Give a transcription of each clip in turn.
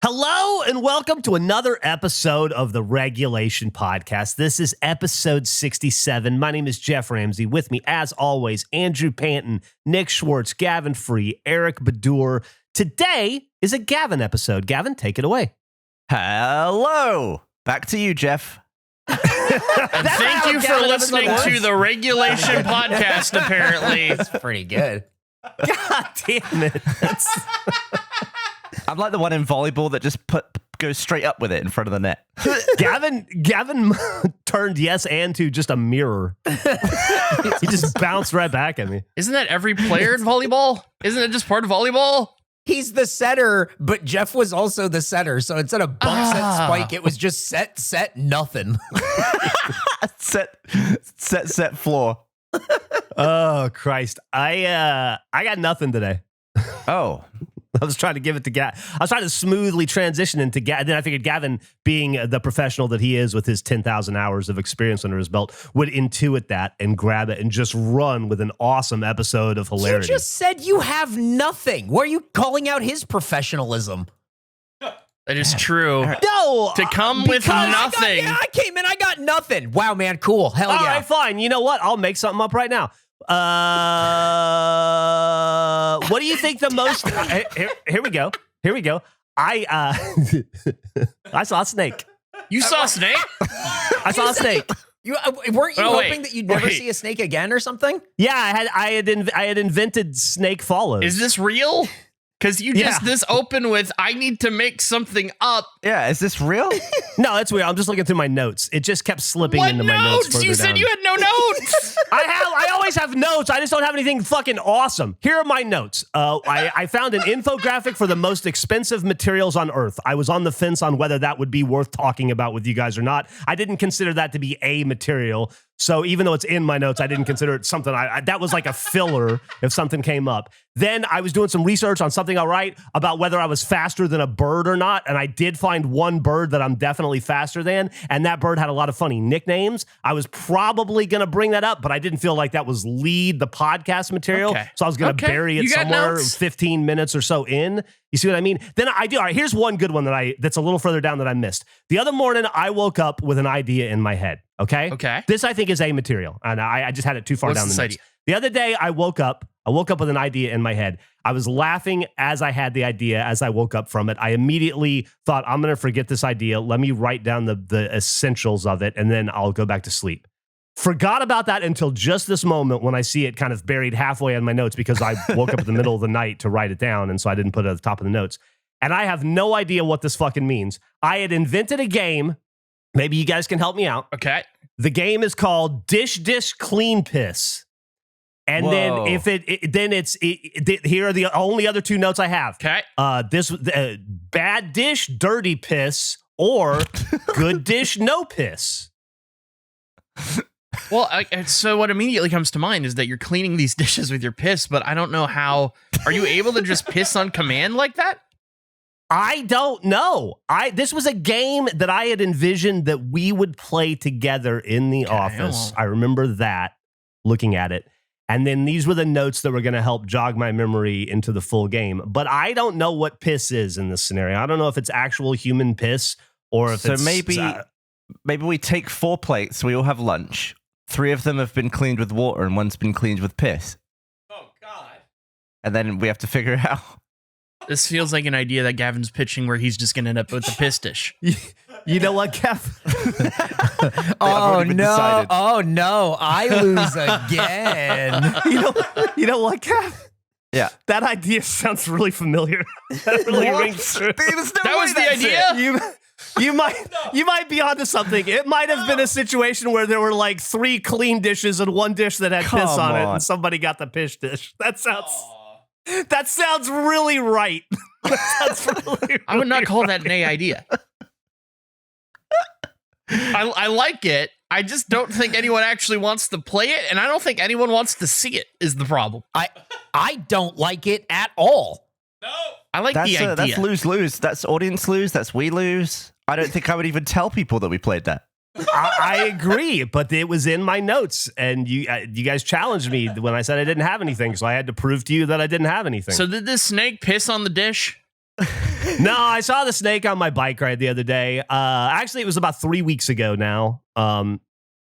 Hello and welcome to another episode of the Regulation Podcast. This is episode 67. My name is Geoff Ramsey. With me, as always, Andrew Panton, Nick Schwartz, Gavin Free, Eric Badur. Today is a Gavin episode. Gavin, take it away. Hello. Back to you, Geoff. And thank you for listening to the Regulation Podcast, apparently. It's pretty good. God damn it. I'm like the one in volleyball that just goes straight up with it in front of the net. Gavin turned yes and to just a mirror. He just bounced right back at me. Isn't that every player in volleyball? Isn't it just part of volleyball? He's the setter, but Geoff was also the setter. So instead of bump, set, spike, it was just set, nothing. set, floor. Oh, Christ. I got nothing today. Oh. I was trying to give it to Gavin. I was trying to smoothly transition into Gavin. Then I figured Gavin, being the professional that he is with his 10,000 hours of experience under his belt, would intuit that and grab it and just run with an awesome episode of hilarity. You just said you have nothing. Why are you calling out his professionalism? That is true. No! To come with nothing. I came in, I got nothing. Wow, man, cool. Hell yeah. All right, fine. You know what? I'll make something up right now. What do you think the most... Here we go. I saw a snake. You saw a snake? I saw a snake. Weren't you hoping that you'd never see a snake again or something? Yeah, I had invented snake follows. Is this real? Because you just this open with, I need to make something up. Yeah, is this real? No, that's weird. I'm just looking through my notes. It just kept slipping into my notes. You said you had no notes. I always have notes. I just don't have anything fucking awesome. Here are my notes. I found an infographic for the most expensive materials on Earth. I was on the fence on whether that would be worth talking about with you guys or not. I didn't consider that to be a material. So even though it's in my notes, I didn't consider it something. That was like a filler if something came up. Then I was doing some research on something I'll write about whether I was faster than a bird or not. And I did find one bird that I'm definitely faster than. And that bird had a lot of funny nicknames. I was probably going to bring that up, but I didn't feel like that was the podcast material. Okay. So I was going to bury it somewhere 15 minutes or so in. You see what I mean? Then I do. All right, here's one good one that's a little further down that I missed. The other morning, I woke up with an idea in my head. Okay. This I think is a material, and I just had it too far down the notes. The other day, I woke up with an idea in my head. I was laughing as I had the idea, as I woke up from it. I immediately thought, I'm going to forget this idea. Let me write down the essentials of it, and then I'll go back to sleep. Forgot about that until just this moment when I see it kind of buried halfway in my notes because I woke up in the middle of the night to write it down, and so I didn't put it at the top of the notes. And I have no idea what this fucking means. I had invented a game. Maybe you guys can help me out. Okay. The game is called Dish Clean Piss. And then if here are the only other two notes I have. Okay. Bad dish, dirty piss, or good dish, no piss. Well, so what immediately comes to mind is that you're cleaning these dishes with your piss, but I don't know how. Are you able to just piss on command like that? I don't know. This was a game that I had envisioned that we would play together in the office. I remember that, looking at it. And then these were the notes that were going to help jog my memory into the full game. But I don't know what piss is in this scenario. I don't know if it's actual human piss or if it's... So maybe we take 4 plates, we all have lunch. 3 of them have been cleaned with water and one's been cleaned with piss. Oh, God. And then we have to figure out... This feels like an idea that Gavin's pitching where he's just going to end up with the piss dish. You know what, Geoff? Oh no, I lose again. You know what, Geoff? Yeah. That idea sounds really familiar. That really rings true. That was the idea? You might be onto something. It might have been a situation where there were like 3 clean dishes and 1 dish that had piss on it, and somebody got the piss dish. That sounds really right. I would not call that an A idea. I like it. I just don't think anyone actually wants to play it, and I don't think anyone wants to see it is the problem. I don't like it at all. No. I like the idea. That's lose-lose. That's audience lose. That's we lose. I don't think I would even tell people that we played that. I agree, but it was in my notes, and you guys challenged me when I said I didn't have anything, so I had to prove to you that I didn't have anything. So did this snake piss on the dish? No, I saw the snake on my bike ride the other day. Actually, it was about 3 weeks ago now. I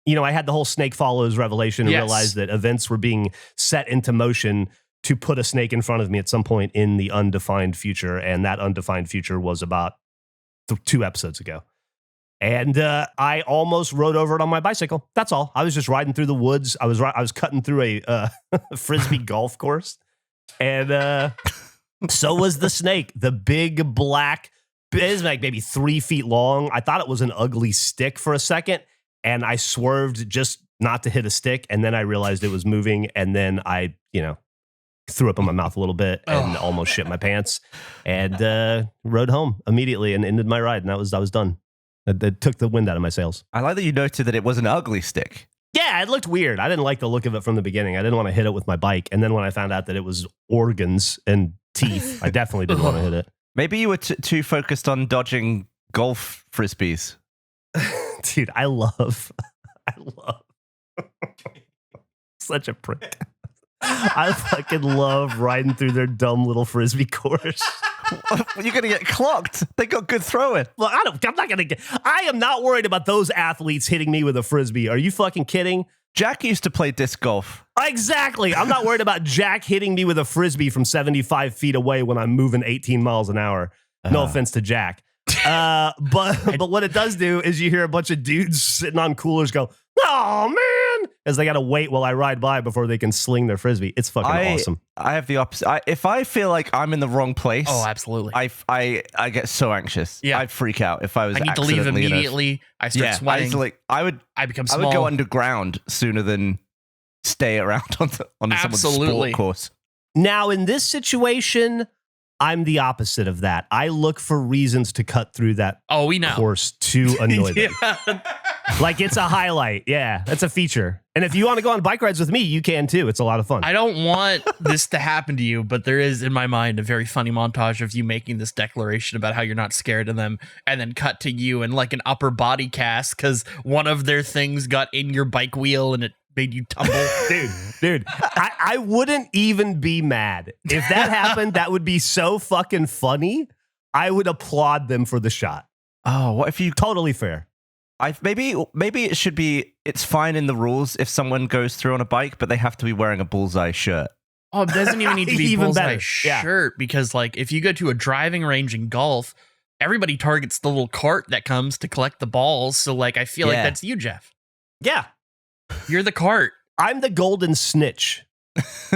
had the whole snake follows revelation and realized that events were being set into motion to put a snake in front of me at some point in the undefined future. And that undefined future was about 2 episodes ago. And I almost rode over it on my bicycle. That's all. I was just riding through the woods. I was cutting through a Frisbee golf course. And so was the snake. The big black, it's like maybe 3 feet long. I thought it was an ugly stick for a second. And I swerved just not to hit a stick. And then I realized it was moving. And then I, threw up in my mouth a little bit and almost shit my pants. And rode home immediately and ended my ride. And I was done. It took the wind out of my sails. I like that you noted that it was an ugly stick. Yeah, it looked weird. I didn't like the look of it from the beginning. I didn't want to hit it with my bike. And then when I found out that it was organs and teeth, I definitely didn't want to hit it. Maybe you were too focused on dodging golf frisbees. Dude, I love such a prick. I fucking love riding through their dumb little Frisbee course. You're going to get clocked. They got good throwing. Well, I am not worried about those athletes hitting me with a Frisbee. Are you fucking kidding? Jack used to play disc golf. Exactly. I'm not worried about Jack hitting me with a Frisbee from 75 feet away when I'm moving 18 miles an hour. No offense to Jack. But what it does do is you hear a bunch of dudes sitting on coolers go, "Oh man," as they got to wait while I ride by before they can sling their Frisbee. It's fucking awesome. I have the opposite. If I feel like I'm in the wrong place, absolutely, I get so anxious. Yeah, I'd freak out if I was. I need to leave immediately. I start sweating. I become small. I would go underground sooner than stay around on someone's sport course. Now, in this situation, I'm the opposite of that. I look for reasons to cut through that course to annoy them. Like it's a highlight. Yeah, that's a feature. And if you want to go on bike rides with me, you can too. It's a lot of fun. I don't want this to happen to you, but there is in my mind a very funny montage of you making this declaration about how you're not scared of them, and then cut to you in like an upper body cast because one of their things got in your bike wheel and it made you tumble. Dude, I wouldn't even be mad. If that happened, that would be so fucking funny. I would applaud them for the shot. Oh, what if you... Totally fair. Maybe it should be, it's fine in the rules if someone goes through on a bike, but they have to be wearing a bullseye shirt. Oh, it doesn't even need to be Even bullseye better. shirt because like if you go to a driving range in golf, everybody targets the little cart that comes to collect the balls. So like I feel like that's you, Geoff. Yeah. You're the cart. I'm the golden snitch.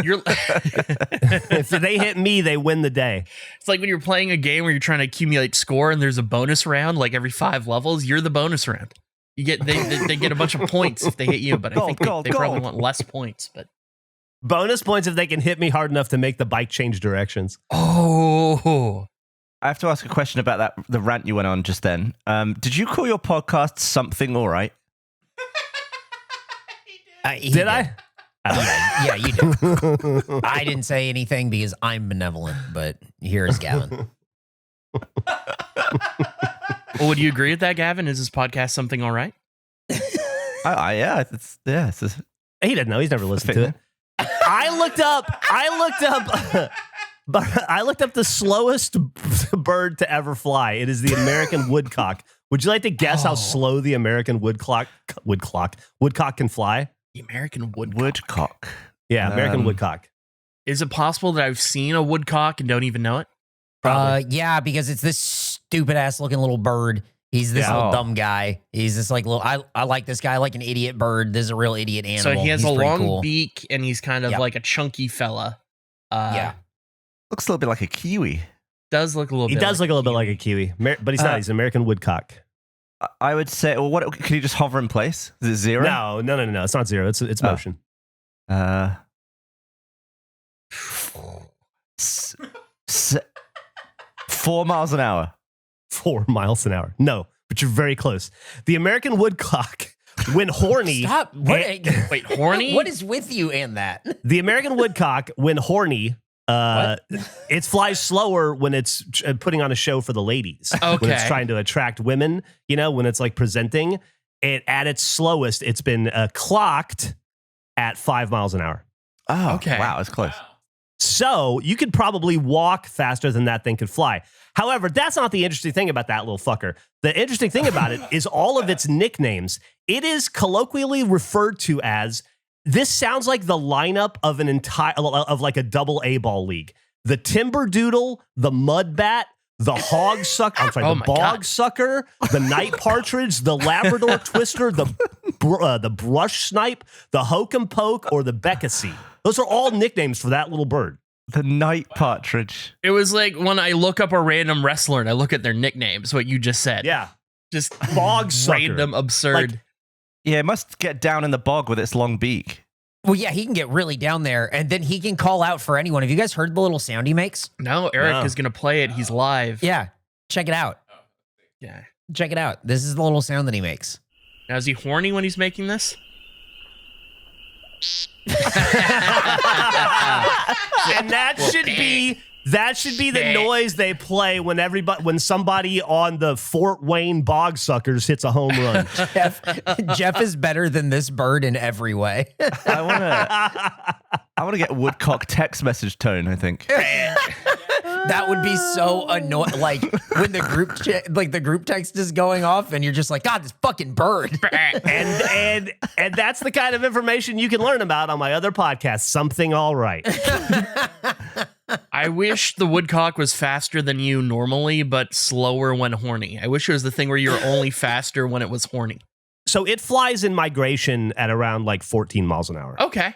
You're If they hit me, they win the day. It's like when you're playing a game where you're trying to accumulate score and there's a bonus round like every 5 levels, you're the bonus round. You get they get a bunch of points if they hit you, but I think they probably want less points, but bonus points if they can hit me hard enough to make the bike change directions. Oh. I have to ask a question about the rant you went on just then. Did you call your podcast Something All Right? Did I? Yeah, you did. I didn't say anything because I'm benevolent, but here is Gavin. Well, would you agree with that, Gavin? Is this podcast Something All Right? Yeah. He doesn't know. He's never listened to it. I looked up the slowest bird to ever fly. It is the American woodcock. Would you like to guess how slow the American woodcock can fly? The American Woodcock. Yeah, American woodcock. Is it possible that I've seen a woodcock and don't even know it? Yeah, because it's this stupid ass looking little bird. He's this little dumb guy. He's this like little. I like this guy. I like an idiot bird. This is a real idiot animal. So he has He's a long cool. beak and he's kind of like a chunky fella. Yeah, looks a little bit like a kiwi. Does look a little. He bit does like look a little bit like a kiwi, but he's not. He's an American woodcock. I would say. Well, what can you just hover in place? Is it 0? No. It's not 0. It's motion. 4 miles an hour. 4 miles an hour. No, but you're very close. The American woodcock, when horny. Stop. Wait, horny? What is with you and that? The American woodcock, when horny, it flies slower when it's putting on a show for the ladies. Okay. When it's trying to attract women, when it's like presenting. At its slowest, it's been clocked at 5 miles an hour. Oh, okay. Wow, it's close. So you could probably walk faster than that thing could fly. However, that's not the interesting thing about that little fucker. The interesting thing about it is all of its nicknames. It is colloquially referred to as, this sounds like the lineup of like a double A ball league. The Timberdoodle, the Mudbat, the Hog Sucker, the Bog Sucker, the Night Partridge, the Labrador Twister, the Brush Snipe, the Hokum Poke, or the Beckacy. Those are all nicknames for that little bird. The Night Partridge. It was like when I look up a random wrestler and I look at their nicknames, what you just said. Yeah. Just Bog Sucker. random, absurd. Yeah, it must get down in the bog with its long beak. Well, yeah, he can get really down there, and then he can call out for anyone. Have you guys heard the little sound he makes? No, Eric is going to play it. He's live. Yeah, check it out. Yeah. Check it out. This is the little sound that he makes. Now, is he horny when he's making this? And that should be the noise they play when somebody on the Fort Wayne Bog Suckers hits a home run. Geoff is better than this bird in every way. I want to get Woodcock text message tone, I think. That would be so annoying. Like when the group text is going off, and you're just like, God, this fucking bird. and that's the kind of information you can learn about on my other podcast, Something All Right. I wish the woodcock was faster than you normally, but slower when horny. I wish it was the thing where you were only faster when it was horny. So it flies in migration at around like 14 miles an hour. Okay.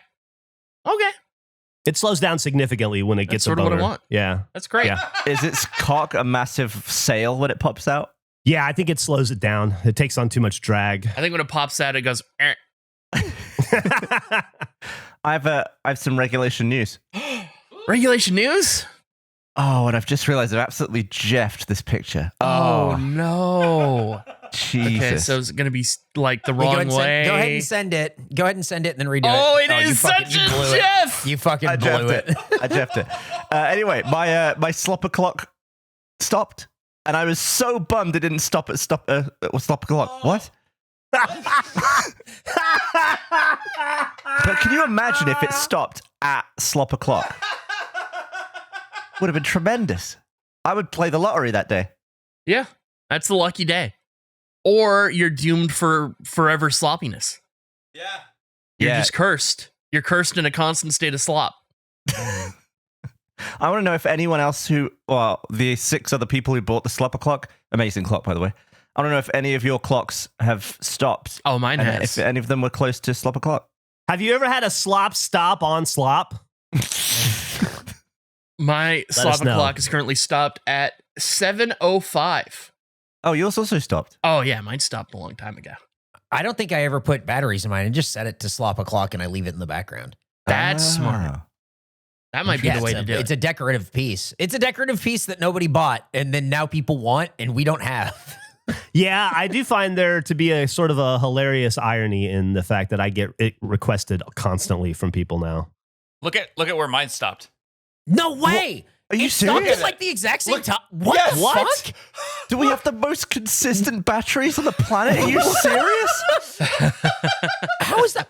It slows down significantly when it gets sort a of boner. what I want. Yeah. That's great. Yeah. Is its cock a massive sail when it pops out? Yeah, I think it slows it down. It takes on too much drag. I think when it pops out, it goes. I have some regulation news. Regulation news? Oh, and I've just realized I've absolutely Geoffed this picture. Oh no. Jesus. Okay, so it's going to be like the wrong way. Go ahead and send it. Go ahead and send it and then redo it. Oh, it is such a Geoff. You fucking blew it. I Geoffed it. Anyway, my slop o'clock stopped, and I was so bummed it didn't stop at slop o'clock. What? But can you imagine if it stopped at slop o'clock? Would have been tremendous. I would play the lottery that day. Yeah, that's the lucky day. Or you're doomed for forever sloppiness. Yeah. You're just cursed. You're cursed in a constant state of slop. I want to know if anyone else the 6 other people who bought the slop o'clock, amazing clock, by the way. I don't know if any of your clocks have stopped. Oh, mine has. If any of them were close to slop o'clock. Have you ever had a slop stop on slop? My slop o'clock is currently stopped at 7:05. Oh, yours also stopped? Oh, yeah, mine stopped a long time ago. I don't think I ever put batteries in mine. I just set it to slop o'clock and I leave it in the background. That's smart. That might be the way to do it. It's a decorative piece. It's a decorative piece that nobody bought, and then now people want, and we don't have. Yeah, I do find there to be a sort of a hilarious irony in the fact that I get it requested constantly from people now. Look at where mine stopped. No way! Are you it stopped serious? at like the exact same time. What Yes. the What? fuck? Do we have the most consistent batteries on the planet? Are you serious? How is that?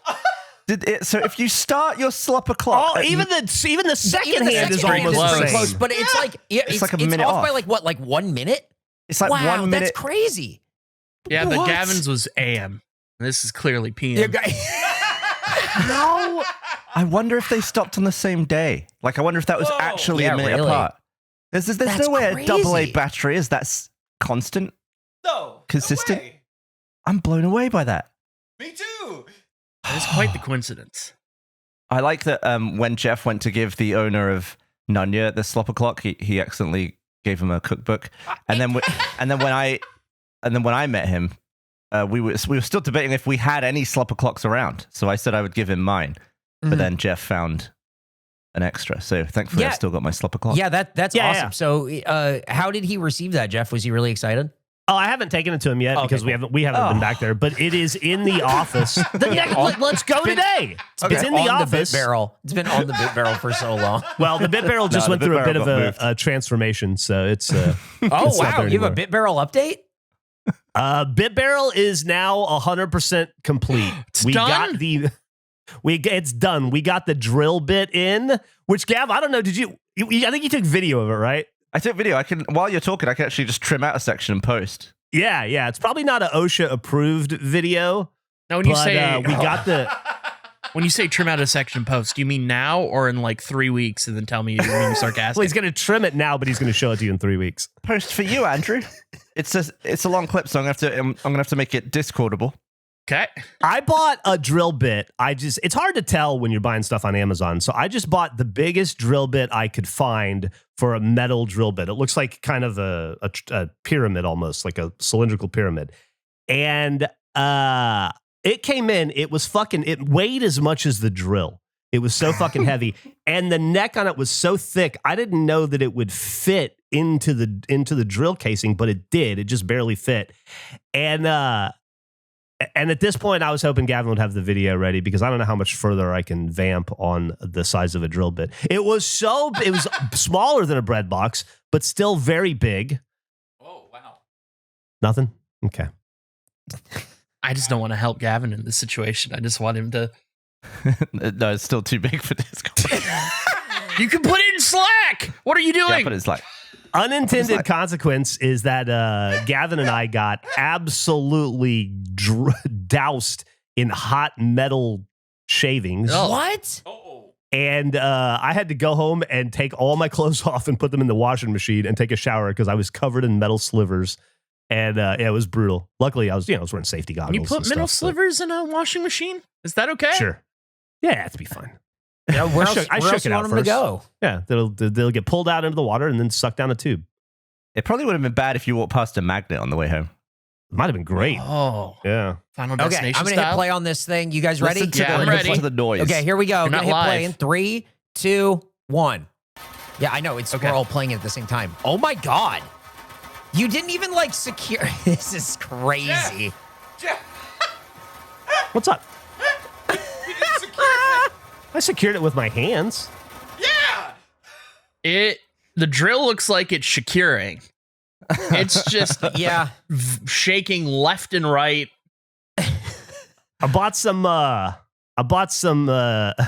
So if you start your slop o'clock, Oh, even the second hand is second almost hand the is same. close, but it's like it's like a minute off by off. like what, like 1 minute? it's like wow, 1 minute. that's crazy. Yeah, but What? Gavin's was AM. This is clearly PM. Yeah, guy- How? I wonder if they stopped on the same day. Like, I wonder if that was Whoa. actually Yeah, a minute really. apart. There's That's no way a double A crazy. battery is that's constant. No. Consistent? No way. I'm blown away by that. Me too. It's quite the coincidence. I like that when Geoff went to give the owner of Nunya the slop o'clock, he accidentally gave him a cookbook, and then when I met him, we were still debating if we had any slop o'clocks around. So I said I would give him mine, but then Geoff found an extra. So thankfully, Yeah. I've still got my slop o'clock. yeah, that's Yeah, awesome. yeah. So, how did he receive that, Geoff? Was he really excited? Oh, I haven't taken it to him yet Okay, because we cool. haven't been back there. But it is in the office. Let's go today. It's in the office. Bit barrel. It's been on the bit barrel for so long. Well, the bit barrel just No, went the through a bit bit of barrel got a transformation, so it's. Oh It's not wow, there you have a anymore. bit barrel update? Bit barrel is now 100% complete. It's done? It's done. We got the drill bit in, which Gav, I don't know. Did you I think you took video of it, right? I took video. While you're talking, I can actually just trim out a section and post. Yeah. It's probably not an OSHA approved video. Now, when you but, say we got the. when you say trim out a section post, do you mean now or in like 3 weeks and then tell me you're being sarcastic? Well, he's going to trim it now, but he's going to show it to you in 3 weeks. Post for you, Andrew. It's a long clip, so I'm gonna have to make it Discordable. Okay. I bought a drill bit. It's hard to tell when you're buying stuff on Amazon. So I just bought the biggest drill bit I could find for a metal drill bit. It looks like kind of a pyramid almost, like a cylindrical pyramid. And it came in, it weighed as much as the drill. It was so fucking heavy. And the neck on it was so thick, I didn't know that it would fit into the drill casing, but it did. It just barely fit. And at this point, I was hoping Gavin would have the video ready because I don't know how much further I can vamp on the size of a drill bit. It was smaller than a bread box, but still very big. Oh, wow. Nothing? Okay. I just don't want to help Gavin in this situation. I just want him to. No, it's still too big for Discord. You can put it in Slack. What are you doing? Yeah, but it's like Unintended consequence is that Gavin and I got absolutely doused in hot metal shavings. Oh. What? Oh. And I had to go home and take all my clothes off and put them in the washing machine and take a shower because I was covered in metal slivers. And it was brutal. Luckily, I was wearing safety goggles. Can you put and metal stuff, slivers in a washing machine? Is that okay? Sure. Yeah, it'd be fine. Yeah, where else, I where shook else it you out want them to first. go? Yeah, they'll get pulled out into the water and then sucked down a tube. it probably would have been bad if you walked past a magnet on the way home. Might have been great. Oh, Yeah. Final Okay, Destination I'm going to hit style? play on this thing. You guys ready? Listen to Yeah, the, I'm listen ready. to the noise. Okay, here we go. You're I'm going not to hit play live. in 3, 2, 1. Yeah, I know. Okay. We're all playing it at the same time. Oh my God. You didn't even like secure. This is crazy. What's up? You didn't secure it. I secured it with my hands. Yeah. The drill looks like it's securing. It's just Yeah. shaking left and right. I bought some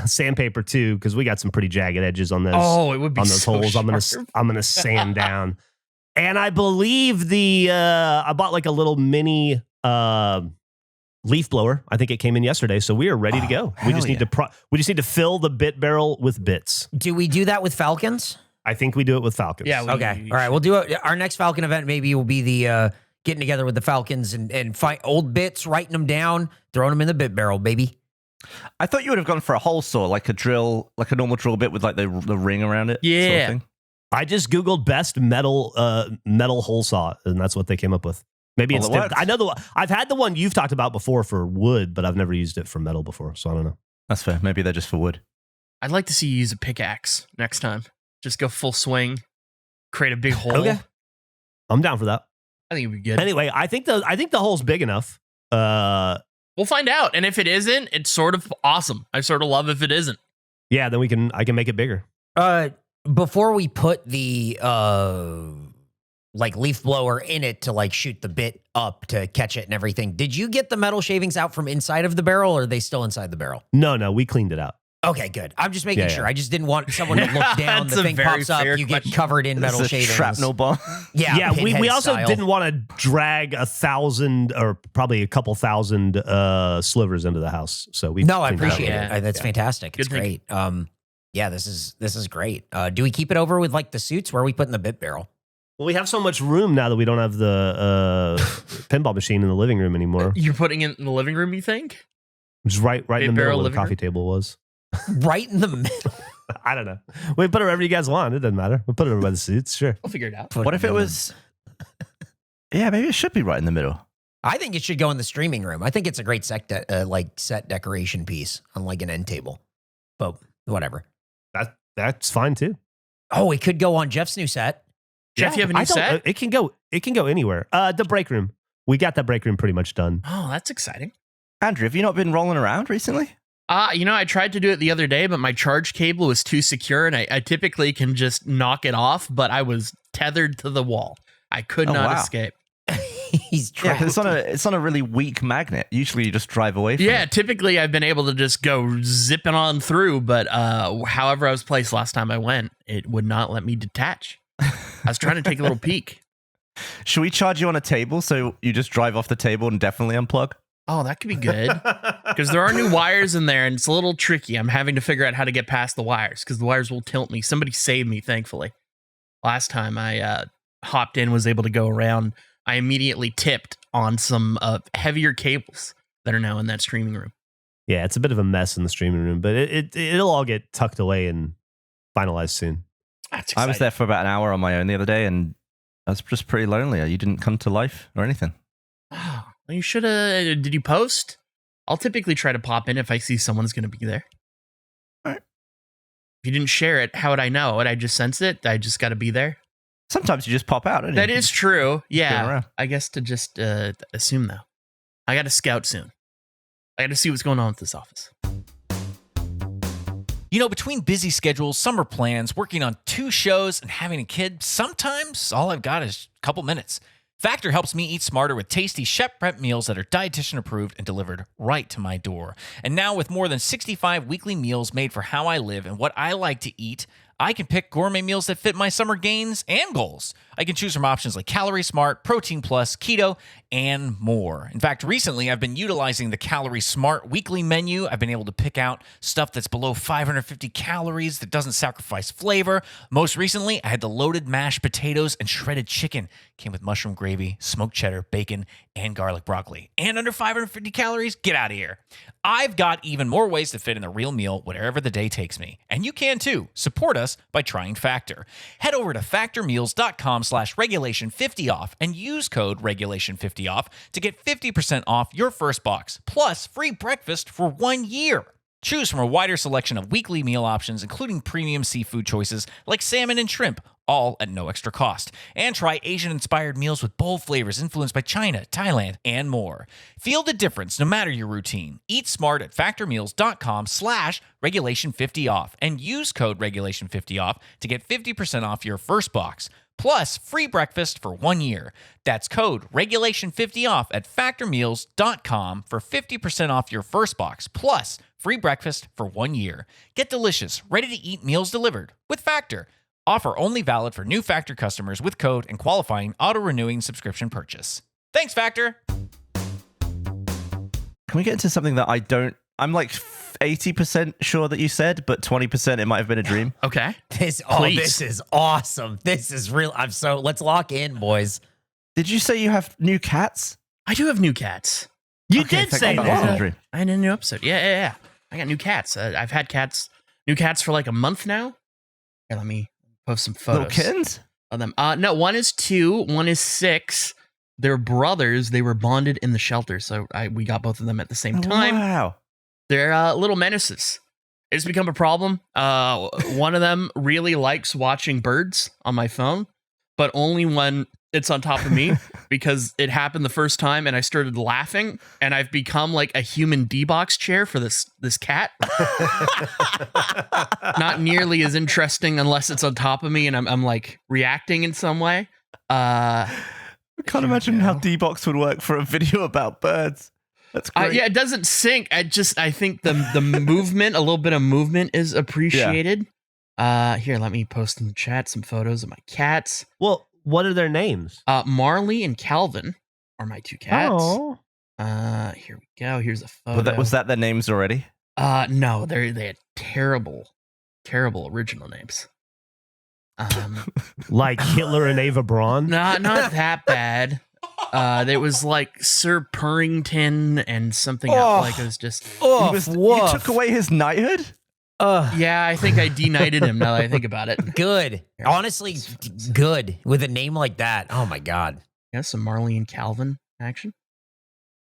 sandpaper too because we got some pretty jagged edges on those. Oh, it would be on those so holes. sharp. I'm gonna sand down. And I believe I bought like a little mini leaf blower. I think it came in yesterday, so we are ready to go. We hell just need to fill the bit barrel with bits. Do we do that with Falcons? I think we do it with Falcons. Yeah, Okay. All right. We'll do it. Our next Falcon event maybe will be the getting together with the Falcons and find old bits, writing them down, throwing them in the bit barrel, baby. I thought you would have gone for a hole saw, like a drill, like a normal drill bit with like the ring around it. Yeah. Sort of thing. I just Googled best metal hole saw, and that's what they came up with. Maybe Well, it's it worked. I know I've had the one you've talked about before for wood, but I've never used it for metal before, so I don't know. That's fair. Maybe they're just for wood. I'd like to see you use a pickaxe next time. Just go full swing, create a big hole. Okay. I'm down for that. I think it'd be good. Anyway, I think the hole's big enough. We'll find out. And if it isn't, it's sort of awesome. I sort of love if it isn't. Yeah, then I can make it bigger. Before we put the like leaf blower in it to like shoot the bit up to catch it and everything, did you get the metal shavings out from inside of the barrel or are they still inside the barrel? No, we cleaned it out. Okay, good. I'm just making Yeah, sure. yeah. I just didn't want someone to look down. That's The a thing very pops up. fair You get question. covered in metal It's a shavings. shrapnel bomb. Yeah, we pinhead also style. didn't want to drag 1,000 or probably a couple thousand slivers into the house. So we No, I cleaned it out. appreciate Yeah. it. That's fantastic. Good It's thinking. great. Yeah, this is great. Do we keep it over with like the suits? Where are we putting the bit barrel? Well, we have so much room now that we don't have the pinball machine in the living room anymore. You're putting it in the living room, you think? It's right in Bit the barrel middle where the living coffee room? table was. Right in the middle. I don't know. We put it wherever you guys want. It doesn't matter. We'll put it over by the seats. Sure. We'll figure it out. What if it was? Yeah, maybe it should be right in the middle. I think it should go in the streaming room. I think it's a great set decoration piece on like an end table. But whatever. That's fine too. Oh, it could go on Jeff's new set. Jeff, you have a new I don't- set? It can go anywhere. The break room. We got that break room pretty much done. Oh, that's exciting. Andrew, have you not been rolling around recently? I tried to do it the other day, but my charge cable was too secure, and I typically can just knock it off, but I was tethered to the wall. I could Oh, not wow. escape. He's Yeah, trapped. 'cause it's on a really weak magnet. Usually, you just drive away from Yeah, it. typically I've been able to just go zipping on through, but however I was placed last time I went, it would not let me detach. I was trying to take a little peek. Should we charge you on a table so you just drive off the table and definitely unplug? Oh, that could be good. Because there are new wires in there and it's a little tricky. I'm having to figure out how to get past the wires because the wires will tilt me. Somebody saved me, thankfully. Last time I hopped in, was able to go around, I immediately tipped on some heavier cables that are now in that streaming room. Yeah, it's a bit of a mess in the streaming room, but it'll all get tucked away and finalized soon. That's I was exciting. there for about an hour on my own the other day, and I was just pretty lonely. You didn't come to life or anything. Oh, you should have. Did you post? I'll typically try to pop in if I see someone's going to be there. Alright. If you didn't share it, how would I know? Would I just sense it? I just got to be there? Sometimes you just pop out, don't you? That is true. Going Yeah. around. I guess to just assume, though. I got to scout soon. I got to see what's going on with this office. You know, between busy schedules, summer plans, working on 2 shows, and having a kid, sometimes all I've got is a couple minutes. Factor helps me eat smarter with tasty chef prep meals that are dietitian approved and delivered right to my door. And now with more than 65 weekly meals made for how I live and what I like to eat, I can pick gourmet meals that fit my summer gains and goals. I can choose from options like Calorie Smart, Protein Plus, Keto, and more. In fact, recently I've been utilizing the Calorie Smart weekly menu. I've been able to pick out stuff that's below 550 calories that doesn't sacrifice flavor. Most recently, I had the loaded mashed potatoes and shredded chicken. Came with mushroom gravy, smoked cheddar, bacon, and garlic broccoli. And under 550 calories? Get out of here. I've got even more ways to fit in a real meal whatever the day takes me. And you can too. Support us by trying Factor. Head over to factormeals.com/regulation50off and use code regulation50off to get 50% off your first box, plus free breakfast for 1 year. Choose from a wider selection of weekly meal options, including premium seafood choices like salmon and shrimp, all at no extra cost. And try Asian-inspired meals with bold flavors influenced by China, Thailand, and more. Feel the difference no matter your routine. Eat smart at factormeals.com/regulation50off and use code regulation50off to get 50% off your first box, plus free breakfast for 1 year. That's code regulation50off at factormeals.com for 50% off your first box, plus free breakfast for 1 year. Get delicious, ready-to-eat meals delivered with Factor. Offer only valid for new Factor customers with code and qualifying auto-renewing subscription purchase. Thanks, Factor. Can we get into something that I'm like 80% sure that you said, but 20% it might have been a dream? Okay. This Please. is awesome. This is real. Let's lock in, boys. Did you say you have new cats? I do have new cats. You Okay, did thank say God that wasn't a that. dream. I had a new episode. Yeah. I got new cats. I've had new cats for like a month now. Here, let me post some photos Little kittens? of them. No, one is 2, one is 6. They're brothers. They were bonded in the shelter, so we got both of them at the same time. Wow. They're little menaces. It's become a problem. One of them really likes watching birds on my phone, but only when it's on top of me, because it happened the first time and I started laughing, and I've become like a human D-box chair for this cat. Not nearly as interesting unless it's on top of me and I'm like reacting in some way. I can't imagine how D-Box would work for a video about birds. That's great. Yeah, it doesn't sync. I think the movement, a little bit of movement is appreciated. Here, let me post in the chat some photos of my cats. Well, what are their names? Marley and Calvin are my 2 cats. Oh. Here we go. Here's a photo. Was that their names already? No, they had terrible original names. Like Hitler and Ava Braun? not that bad. There was like Sir Purrington and something else. Like it was just. You took away his knighthood? Yeah, I think I de-knighted him now that I think about it. Good. Honestly, good. With a name like that. Oh my God. Yeah, some Marley and Calvin action.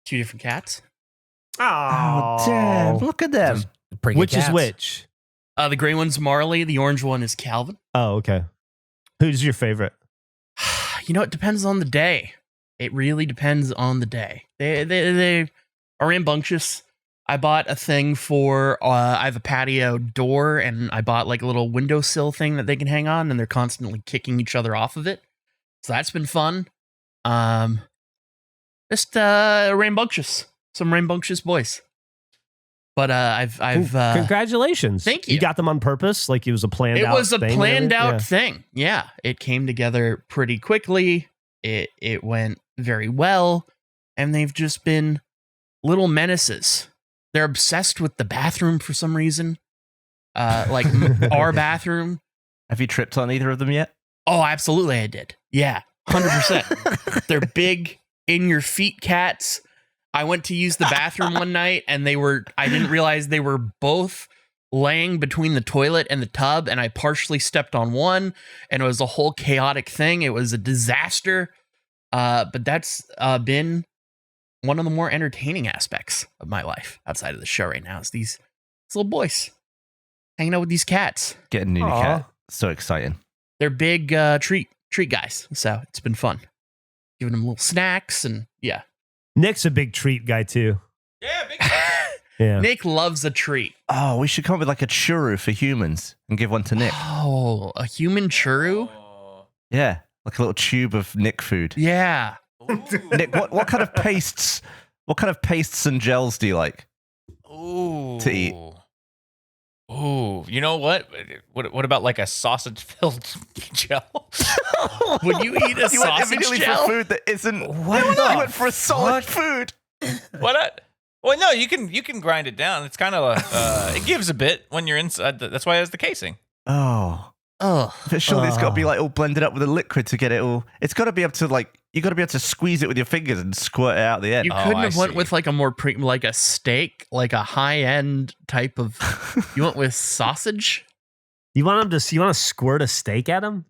2 different cats. Oh, damn. Look at them. Pretty good Which is cats. which? The gray one's Marley. The orange one is Calvin. Oh, okay. Who's your favorite? You know, it depends on the day. It really depends on the day. They are rambunctious. I bought a thing for, I have a patio door, and I bought like a little windowsill thing that they can hang on, and they're constantly kicking each other off of it. So that's been fun. Just rambunctious. Some rambunctious boys. But I've Congratulations. thank you. You got them on purpose? Like it was a planned it out was a thing? planned out Yeah. thing. Yeah, it came together pretty quickly. It went very well, and they've just been little menaces. They're obsessed with the bathroom for some reason. Like our bathroom. Have you tripped on either of them yet? Oh, absolutely, I did. Yeah, 100%. They're big in your feet cats. I went to use the bathroom one night, and I didn't realize they were both laying between the toilet and the tub, and I partially stepped on one, and it was a whole chaotic thing. It was a disaster. But that's been one of the more entertaining aspects of my life outside of the show right now is these little boys hanging out with these cats. Getting a new Aw. cat. So exciting. They're big treat guys, so it's been fun. Giving them little snacks and yeah. Nick's a big treat guy too. Yeah, big. Yeah. Nick loves a treat. Oh, we should come up with like a churro for humans and give one to Nick. Oh, a human churro? Oh. Yeah, like a little tube of Nick food. Yeah. Ooh. Nick, what kind of pastes? What kind of pastes and gels do you like? Ooh. To eat. Ooh, you know what? What about like a sausage-filled gel? Would you eat a You went sausage immediately gel? for food that isn't. What You the went for a solid food. What? Well, no, you can grind it down. It's kind of it gives a bit when you're inside. That's why it has the casing. Oh, Oh, but surely it's got to be like all blended up with a liquid to get it all. It's got to be able to like. You got to be able to squeeze it with your fingers and squirt it out the end. you Oh, couldn't I have went see. with like a more like a steak, like a high-end type of. You went with sausage? You want to squirt a steak at him?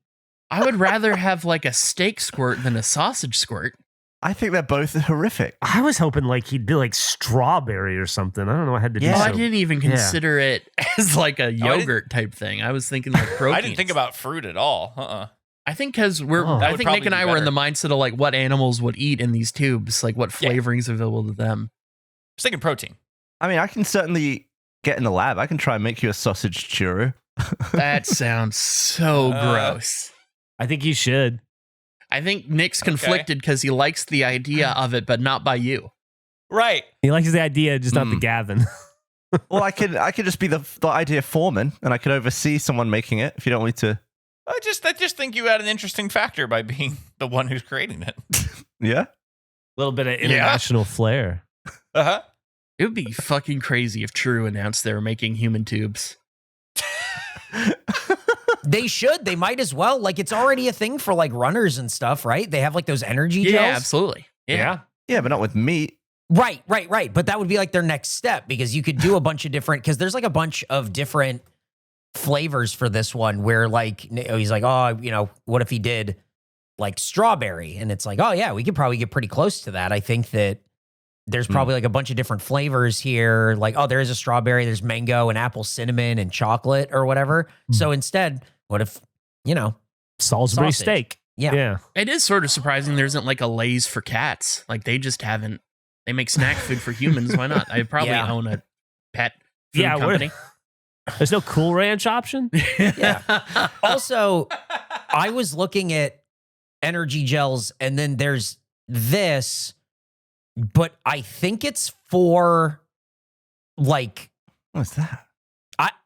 I would rather have like a steak squirt than a sausage squirt. I think they're both horrific. I was hoping like he'd do like strawberry or something. I don't know. I had to Yeah. do Oh, so. I didn't even yeah. consider it as like a didn't- yogurt type thing. I was thinking like protein. I didn't think about fruit at all. I think because we're. Oh. That I would think Nick probably and be I were in the better. mindset of like what animals would eat in these tubes, like what Yeah. flavorings available to them. Just thinking protein. I mean, I can certainly get in the lab. I can try and make you a sausage churro. That sounds so gross. I think you should. I think Nick's Okay. conflicted because he likes the idea of it, but not by you. Right. He likes the idea, just not the Gavin. Well, I could just be the idea foreman, and I could oversee someone making it. If you don't want me to, I just think you had an interesting factor by being the one who's creating it. yeah. A little bit of international flair. Uh-huh. It would be fucking crazy if True announced they were making human tubes. They should. They might as well. Like it's already a thing for like runners and stuff, right? They have like those energy gels. Yeah, absolutely. Yeah. Yeah, but not with meat. Right. But that would be like their next step because you could do a bunch of different, because there's like a bunch of different flavors for this one where like, he's like, oh, what if he did like strawberry? And it's like, oh yeah, we could probably get pretty close to that. I think that there's probably like a bunch of different flavors here. Like, oh, there is a strawberry, there's mango and apple cinnamon and chocolate or whatever. So instead, what if, Salisbury Sausage. steak. yeah. Yeah. It is sort of surprising there isn't like a Lay's for cats. Like they just haven't. They make snack food for humans. Why not? I probably Yeah. own a pet food Yeah, we're- company. There's no Cool Ranch option? Yeah. Also, I was looking at energy gels and then there's this, but I think it's for like, What's that?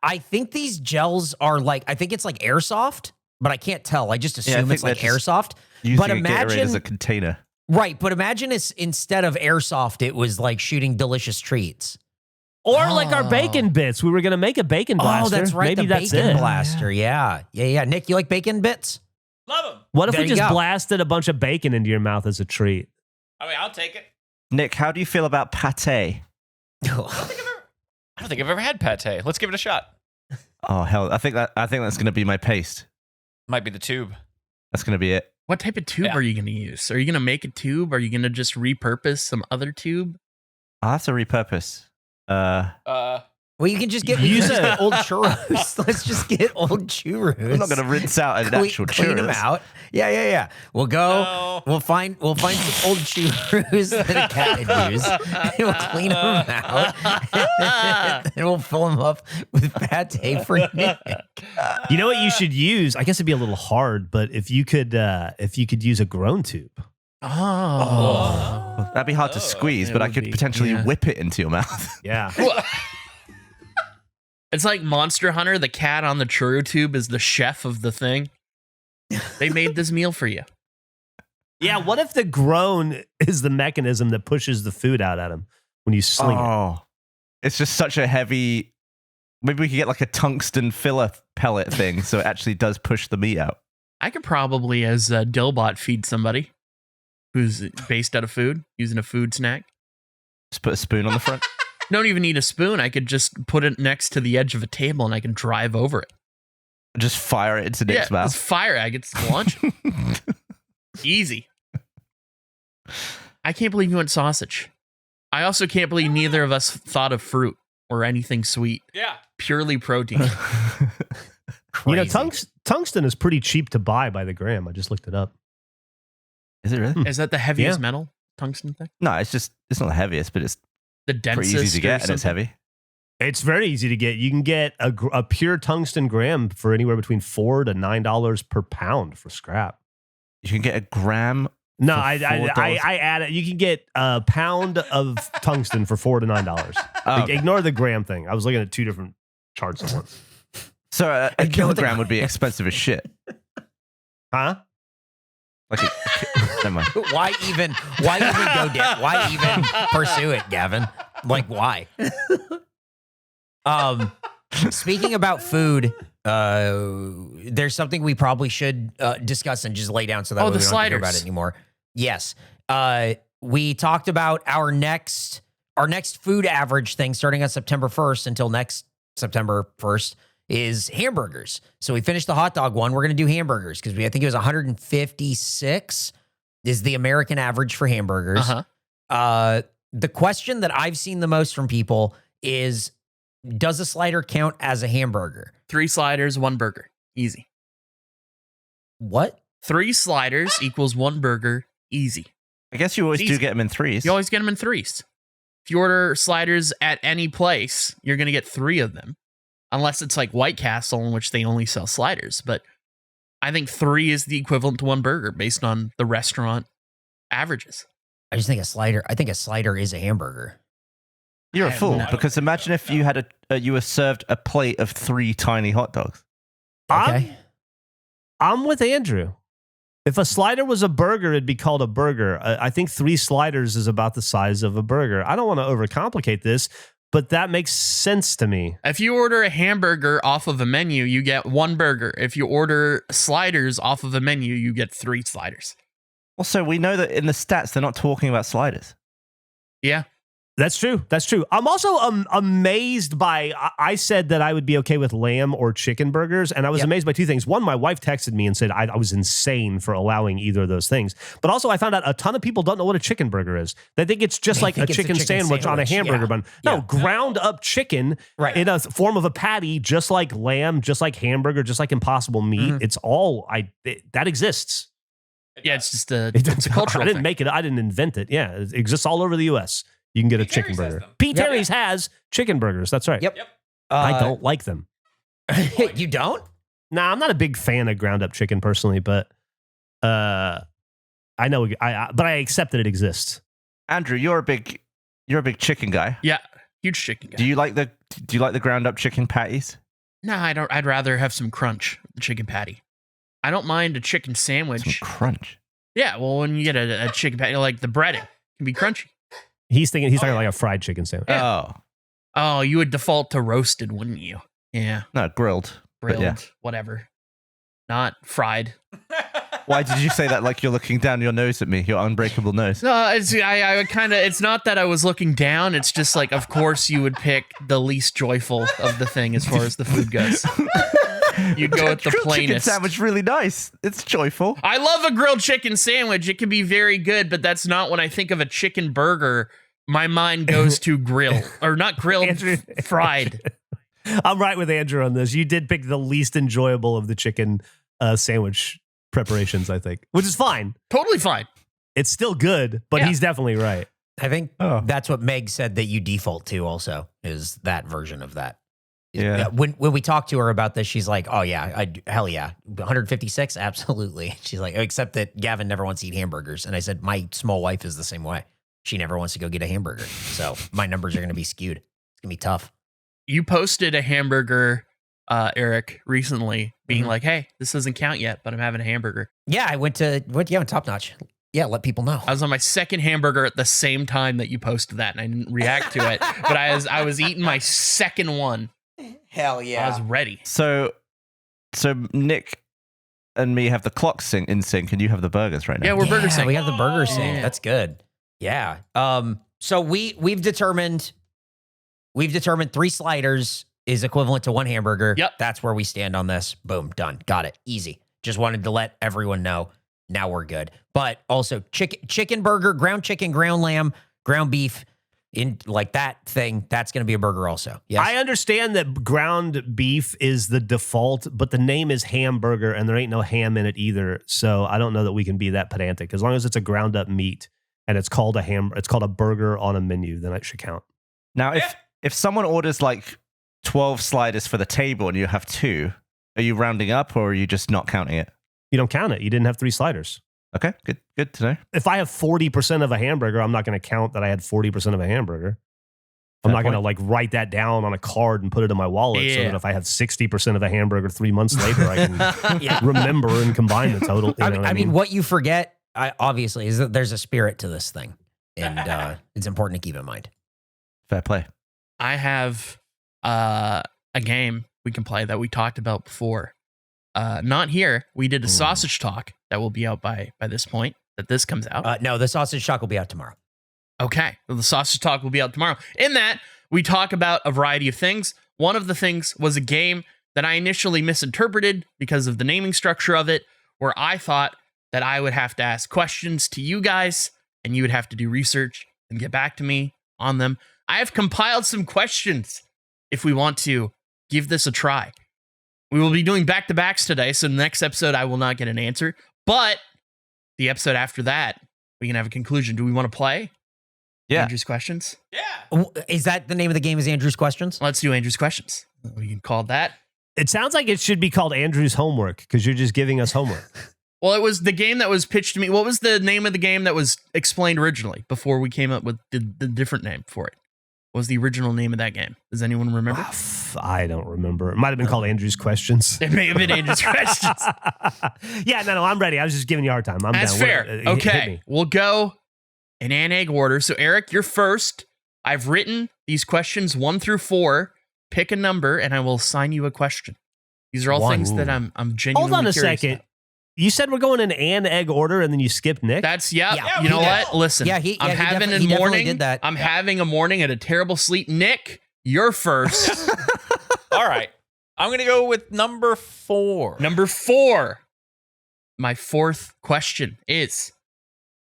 I think these gels are like, I think it's like airsoft, but I can't tell. I just I assume think it's like they're just airsoft. Using But a Gatorade imagine- as a container. Right. But imagine it's instead of airsoft, it was like shooting delicious treats. Or like our Oh. bacon bits. We were going to make a bacon blaster. Oh, that's right. Maybe the that's bacon it. blaster. Yeah. Nick, you like bacon bits? Love them. What if There we you just go. blasted a bunch of bacon into your mouth as a treat? I mean, I'll take it. Nick, how do you feel about pate? I don't think I've ever had pate. Let's give it a shot. Oh hell, I think that's going to be my paste. Might be the tube. That's going to be it. What type of tube Yeah. are you going to use? Are you going to make a tube? Are you going to just repurpose some other tube? I'll have to repurpose. Well, you can just get, Use just a- get old churros. Let's just get old churros. I'm not going to rinse out an actual clean them churros. out. Yeah. We'll go. No. We'll find some old churros that a cat would use. And we'll clean them out, and we'll fill them up with pate for Nick. You know what you should use? I guess it'd be a little hard, but if you could use a grown tube. Oh. That'd be hard to squeeze, it but I would could be, potentially yeah. whip it into your mouth. Yeah. It's like Monster Hunter. The cat on the churro tube is the chef of the thing. They made this meal for you. Yeah, what if the groan is the mechanism that pushes the food out at him when you sling it? Oh, it's just such a heavy. Maybe we could get like a tungsten filler pellet thing, so it actually does push the meat out. I could probably, as a Dillbot, feed somebody who's based out of food, using a food snack. Just put a spoon on the front. Don't even need a spoon. I could just put it next to the edge of a table and I can drive over it. Just fire it into Nick's mouth. Just fire it. I get to launch it. Easy. I can't believe you went sausage. I also can't believe neither of us thought of fruit or anything sweet. Yeah. Purely protein. You know, Crazy. tungsten is pretty cheap to buy by the gram. I just looked it up. Is it really? Is that the heaviest Yeah. metal? Tungsten thing? No, it's not the heaviest, but it's The pretty densest. easy to get or and it's something? heavy. It's very easy to get. You can get a pure tungsten gram for anywhere between $4 to $9 per pound for scrap. You can get a gram. No, For I $4? add it. You can get a pound of tungsten for $4 to $9. Oh, okay. Ignore the gram thing. I was looking at two different charts at once. So a kilogram would be expensive as shit. Huh? Like, never mind. Why even go down? Why even pursue it, Gavin? Like, why? Speaking about food, there's something we probably should discuss and just lay down so that Oh, way the we don't have to hear about sliders. it anymore. Yes. We talked about our next food average thing starting on September 1st until next September 1st is hamburgers. So we finished the hot dog one. We're going to do hamburgers because I think it was 156 is the American average for hamburgers. Uh-huh. The question that I've seen the most from people is, does a slider count as a hamburger? 3 sliders, 1 burger. Easy. What? 3 sliders equals 1 burger. Easy. I guess you always It's do easy. get them in threes. You always get them in 3s. If you order sliders at any place, you're going to get 3 of them. Unless it's like White Castle, in which they only sell sliders. But I think 3 is the equivalent to 1 burger based on the restaurant averages. I just think a slider is a hamburger. You're a I fool don't because imagine if you had you were served a plate of 3 tiny hot dogs. Okay. I'm with Andrew. If a slider was a burger, it'd be called a burger. I think 3 sliders is about the size of a burger. I don't want to overcomplicate this, but that makes sense to me. If you order a hamburger off of a menu, you get 1 burger. If you order sliders off of a menu, you get 3 sliders. Also, we know that in the stats they're not talking about sliders. Yeah. That's true. That's true. I'm also amazed by, I said that I would be okay with lamb or chicken burgers, and I was Yep. amazed by 2 things. One, my wife texted me and said I was insane for allowing either of those things. But also, I found out a ton of people don't know what a chicken burger is. They think it's just They like a think it's a chicken chicken sandwich on a sandwich, hamburger yeah. bun. No, Yeah. ground up chicken Right. in a form of a patty, just like lamb, just like hamburger, just like Impossible Meat. Mhm. It's all, that exists. Yeah, it's just it's a cultural I didn't thing. make it. I didn't invent it. Yeah, it exists all over the U.S. You can get a Pete chicken Terry's has burger. them. Pete Yep. Terry's has chicken burgers. That's right. Yep. Yep. I don't like them. You don't? Nah, I'm not a big fan of ground up chicken personally, but I know but I accept that it exists. Andrew, you're a big chicken guy. Yeah, huge chicken guy. Do you like the ground up chicken patties? No, I don't. I'd rather have some crunch, the chicken patty. I don't mind a chicken Some sandwich. crunch. Yeah, well, when you get a chicken patty, like the breading can be crunchy. He's talking like a fried chicken sandwich. Oh Oh, you would default to roasted, wouldn't you? Yeah, no, grilled. But grilled, yeah. whatever. Not fried. Why did you say that like you're looking down your nose at me? Your unbreakable nose. No, I kind of. It's not that I was looking down. It's just like, of course, you would pick the least joyful of the thing as far as the food goes. You'd go with the Grilled chicken plainest. sandwich, really nice. It's joyful. I love a grilled chicken sandwich. It can be very good, but that's not when I think of a chicken burger. My mind goes to grill or not grilled, Andrew- fried. I'm right with Andrew on this. You did pick the least enjoyable of the chicken sandwich preparations, I think, which is fine. Totally fine. It's still good, but Yeah. he's definitely right. I think Oh. that's what Meg said that you default to also is that version of that. Yeah. When we talked to her about this, she's like, oh, yeah, hell yeah. 156? Absolutely. She's like, except that Gavin never wants to eat hamburgers. And I said, my small wife is the same way. She never wants to go get a hamburger. So my numbers are going to be skewed. It's going to be tough. you posted a hamburger, Eric, recently, being like, "Hey, this doesn't count yet, but I'm having a hamburger." Yeah, I went on Top Notch. Yeah, let people know. I was on my second hamburger at the same time that you posted that, and I didn't react to it. But I was eating my second one. Hell I was ready. So Nick and me have the clocks in sync, and you have the burgers right now. Yeah, we're burger sync. We got the burger sync. Yeah. That's good. Yeah. So we've determined 3 sliders is equivalent to 1 hamburger. Yep. That's where we stand on this. Boom, done. Got it. Easy. Just wanted to let everyone know. Now we're good. But also chicken burger, ground chicken, ground lamb, ground beef, in like that thing. That's going to be a burger also. Yes. I understand that ground beef is the default, but the name is Hamburger, and there ain't no ham in it either. So I don't know that we can be that pedantic. As long as it's a ground up meat and it's called a burger on a menu, then it should count. Now, if someone orders like 12 sliders for the table and you have 2, are you rounding up or are you just not counting it? You don't count it. You didn't have 3 sliders. Okay, good to know. If I have 40% of a hamburger, I'm not going to count that I had 40% of a hamburger. I'm Fair not going to point. like write that down on a card and put it in my wallet so Yeah. that if I have 60% of a hamburger 3 months later, I can remember and combine the total. You know what I mean, what you forget, obviously, is that there's a spirit to this thing. And it's important to keep in mind. Fair play. I have a game we can play that we talked about before. Not here. We did a sausage talk that will be out by this point that this comes out. No, the sausage talk will be out tomorrow. Okay. Well, the sausage talk will be out tomorrow. In that, we talk about a variety of things. One of the things was a game that I initially misinterpreted because of the naming structure of it, where I thought that I would have to ask questions to you guys and you would have to do research and get back to me on them. I have compiled some questions if we want to give this a try. We will be doing back-to-backs today, so the next episode I will not get an answer. But the episode after that, we can have a conclusion. Do we want to play? Yeah. Andrew's questions? Is that the name of the game? Is Andrew's questions? Let's do Andrew's questions. We can call that. It sounds like it should be called Andrew's homework because you're just giving us homework. Well, it was the game that was pitched to me. What was the name of the game that was explained originally before we came up with the different name for it? What was the original name of that game? Does anyone remember? I don't remember. It might have been called Andrew's Questions. It may have been Andrew's questions. Yeah, no, I'm ready. I was just giving you a hard time. I'm That's down. fair. Hit Okay, me. we'll go in egg order. So, Eric, you're first. I've written these questions 1 through 4. Pick a number, and I will assign you a question. These are all 1. things that I'm genuinely Hold on a curious second. about. You said we're going in an egg order and then you skipped Nick? That's Yeah, you know he what? Listen, Yeah, he I'm having definitely- he a definitely morning. did that. I'm having a morning at a terrible sleep. Nick, you're first. All right. I'm going to go with number 4. Number 4. My 4th question is: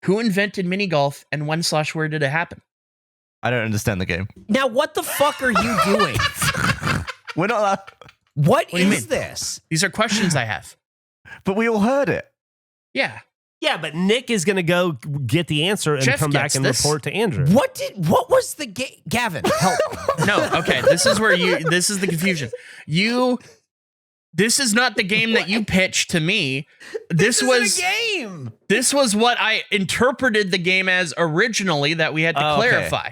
who invented mini golf and when/where did it happen? I don't understand the game. Now, what the fuck are you doing? We're not allowed, What do you is mean? this? These are questions I have. but we all heard it. Yeah. Yeah, but Nick is going to go get the answer and Geoff come back gets and this. report to Andrew. What was the game? Gavin, help. No, okay. This is the confusion. This is not the game that you pitched to me. This was a game. This was what I interpreted the game as originally that we had to Oh, okay. clarify.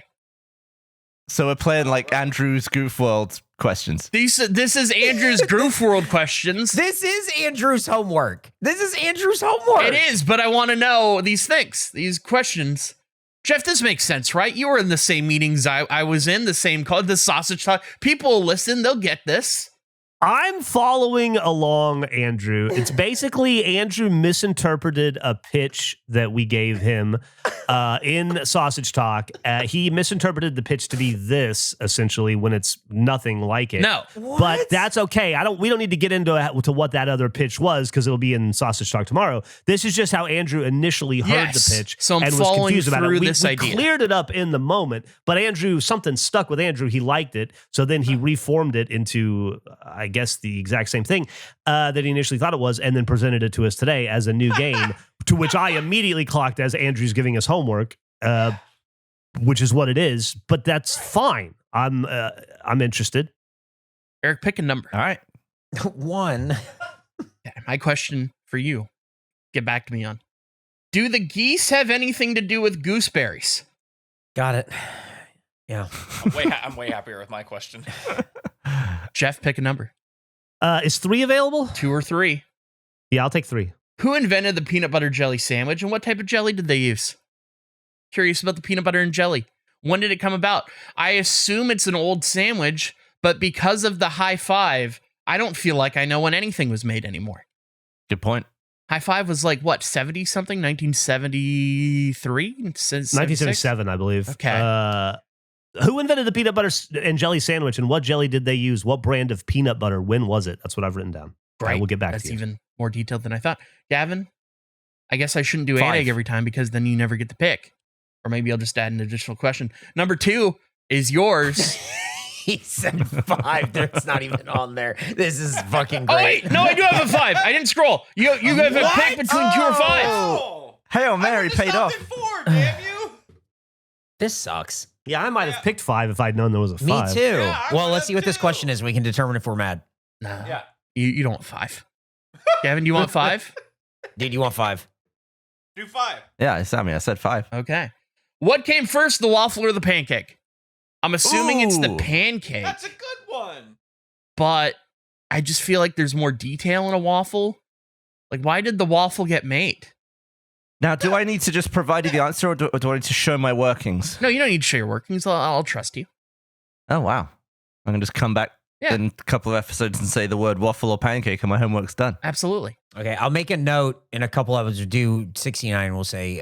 So we're playing like Andrew's Goof World questions. This is Andrew's Goof World questions. This is Andrew's homework. This is Andrew's homework. It is, but I want to know these things, these questions. Geoff, this makes sense, right? You were in the same meetings I was in, the same call, the sausage talk. People will listen, they'll get this. I'm following along, Andrew. It's basically Andrew misinterpreted a pitch that we gave him in Sausage Talk. He misinterpreted the pitch to be this, essentially, when it's nothing like it. No. But that's okay. We don't need to get into to what that other pitch was because it'll be in Sausage Talk tomorrow. This is just how Andrew initially heard Yes. the pitch So I'm and was following confused about through it. We this idea. cleared it up in the moment, but Andrew, something stuck with Andrew. He liked it, so then he reformed it into, I guess, the exact same thing that he initially thought it was, and then presented it to us today as a new game, to which I immediately clocked as Andrew's giving us homework, which is what it is. But that's fine. I'm interested. Eric, pick a number. All right. 1. Okay, my question for you, get back to me on. Do the geese have anything to do with gooseberries? Got it. Yeah. I'm way happier with my question. Geoff, pick a number. Is 3 available? 2 or 3. Yeah, I'll take 3. Who invented the peanut butter jelly sandwich and what type of jelly did they use? Curious about the peanut butter and jelly. When did it come about? I assume it's an old sandwich, but because of the high five, I don't feel like I know when anything was made anymore. Good point. High five was like, what, 70 something? 1973? 1977, I believe. Okay. Who invented the peanut butter and jelly sandwich, and what jelly did they use? What brand of peanut butter? When was it? That's what I've written down. Great. We'll get back That's to you. even more detailed than I thought. Gavin, I guess I shouldn't do 5. an egg every time because then you never get the pick. Or maybe I'll just add an additional question. Number 2 is yours. He said 5. It's not even on there. This is fucking Oh, great. wait. No, I do have a 5. I didn't scroll. You have a pick between 2 or 5. Oh, Hail Mary paid off. 4, damn you. This sucks. Yeah, I might have picked 5 if I'd known there was a 5. Me too. Yeah, I Well, would let's have see what this too. question is. We can determine if we're mad. Nah. Yeah. You don't want 5. Gavin, do you want 5? Dude, you want 5? Do 5. Yeah, I said 5. Okay. What came first, the waffle or the pancake? I'm assuming it's the Ooh. pancake, That's a good one. but I just feel like there's more detail in a waffle. Like, why did the waffle get made? Now, do I need to just provide you the answer, or do I need to show my workings? No, you don't need to show your workings. I'll trust you. Oh, wow. I can just come back Yeah. in a couple of episodes and say the word waffle or pancake, and my homework's done. Absolutely. Okay, I'll make a note in a couple of us. Do 69. We'll say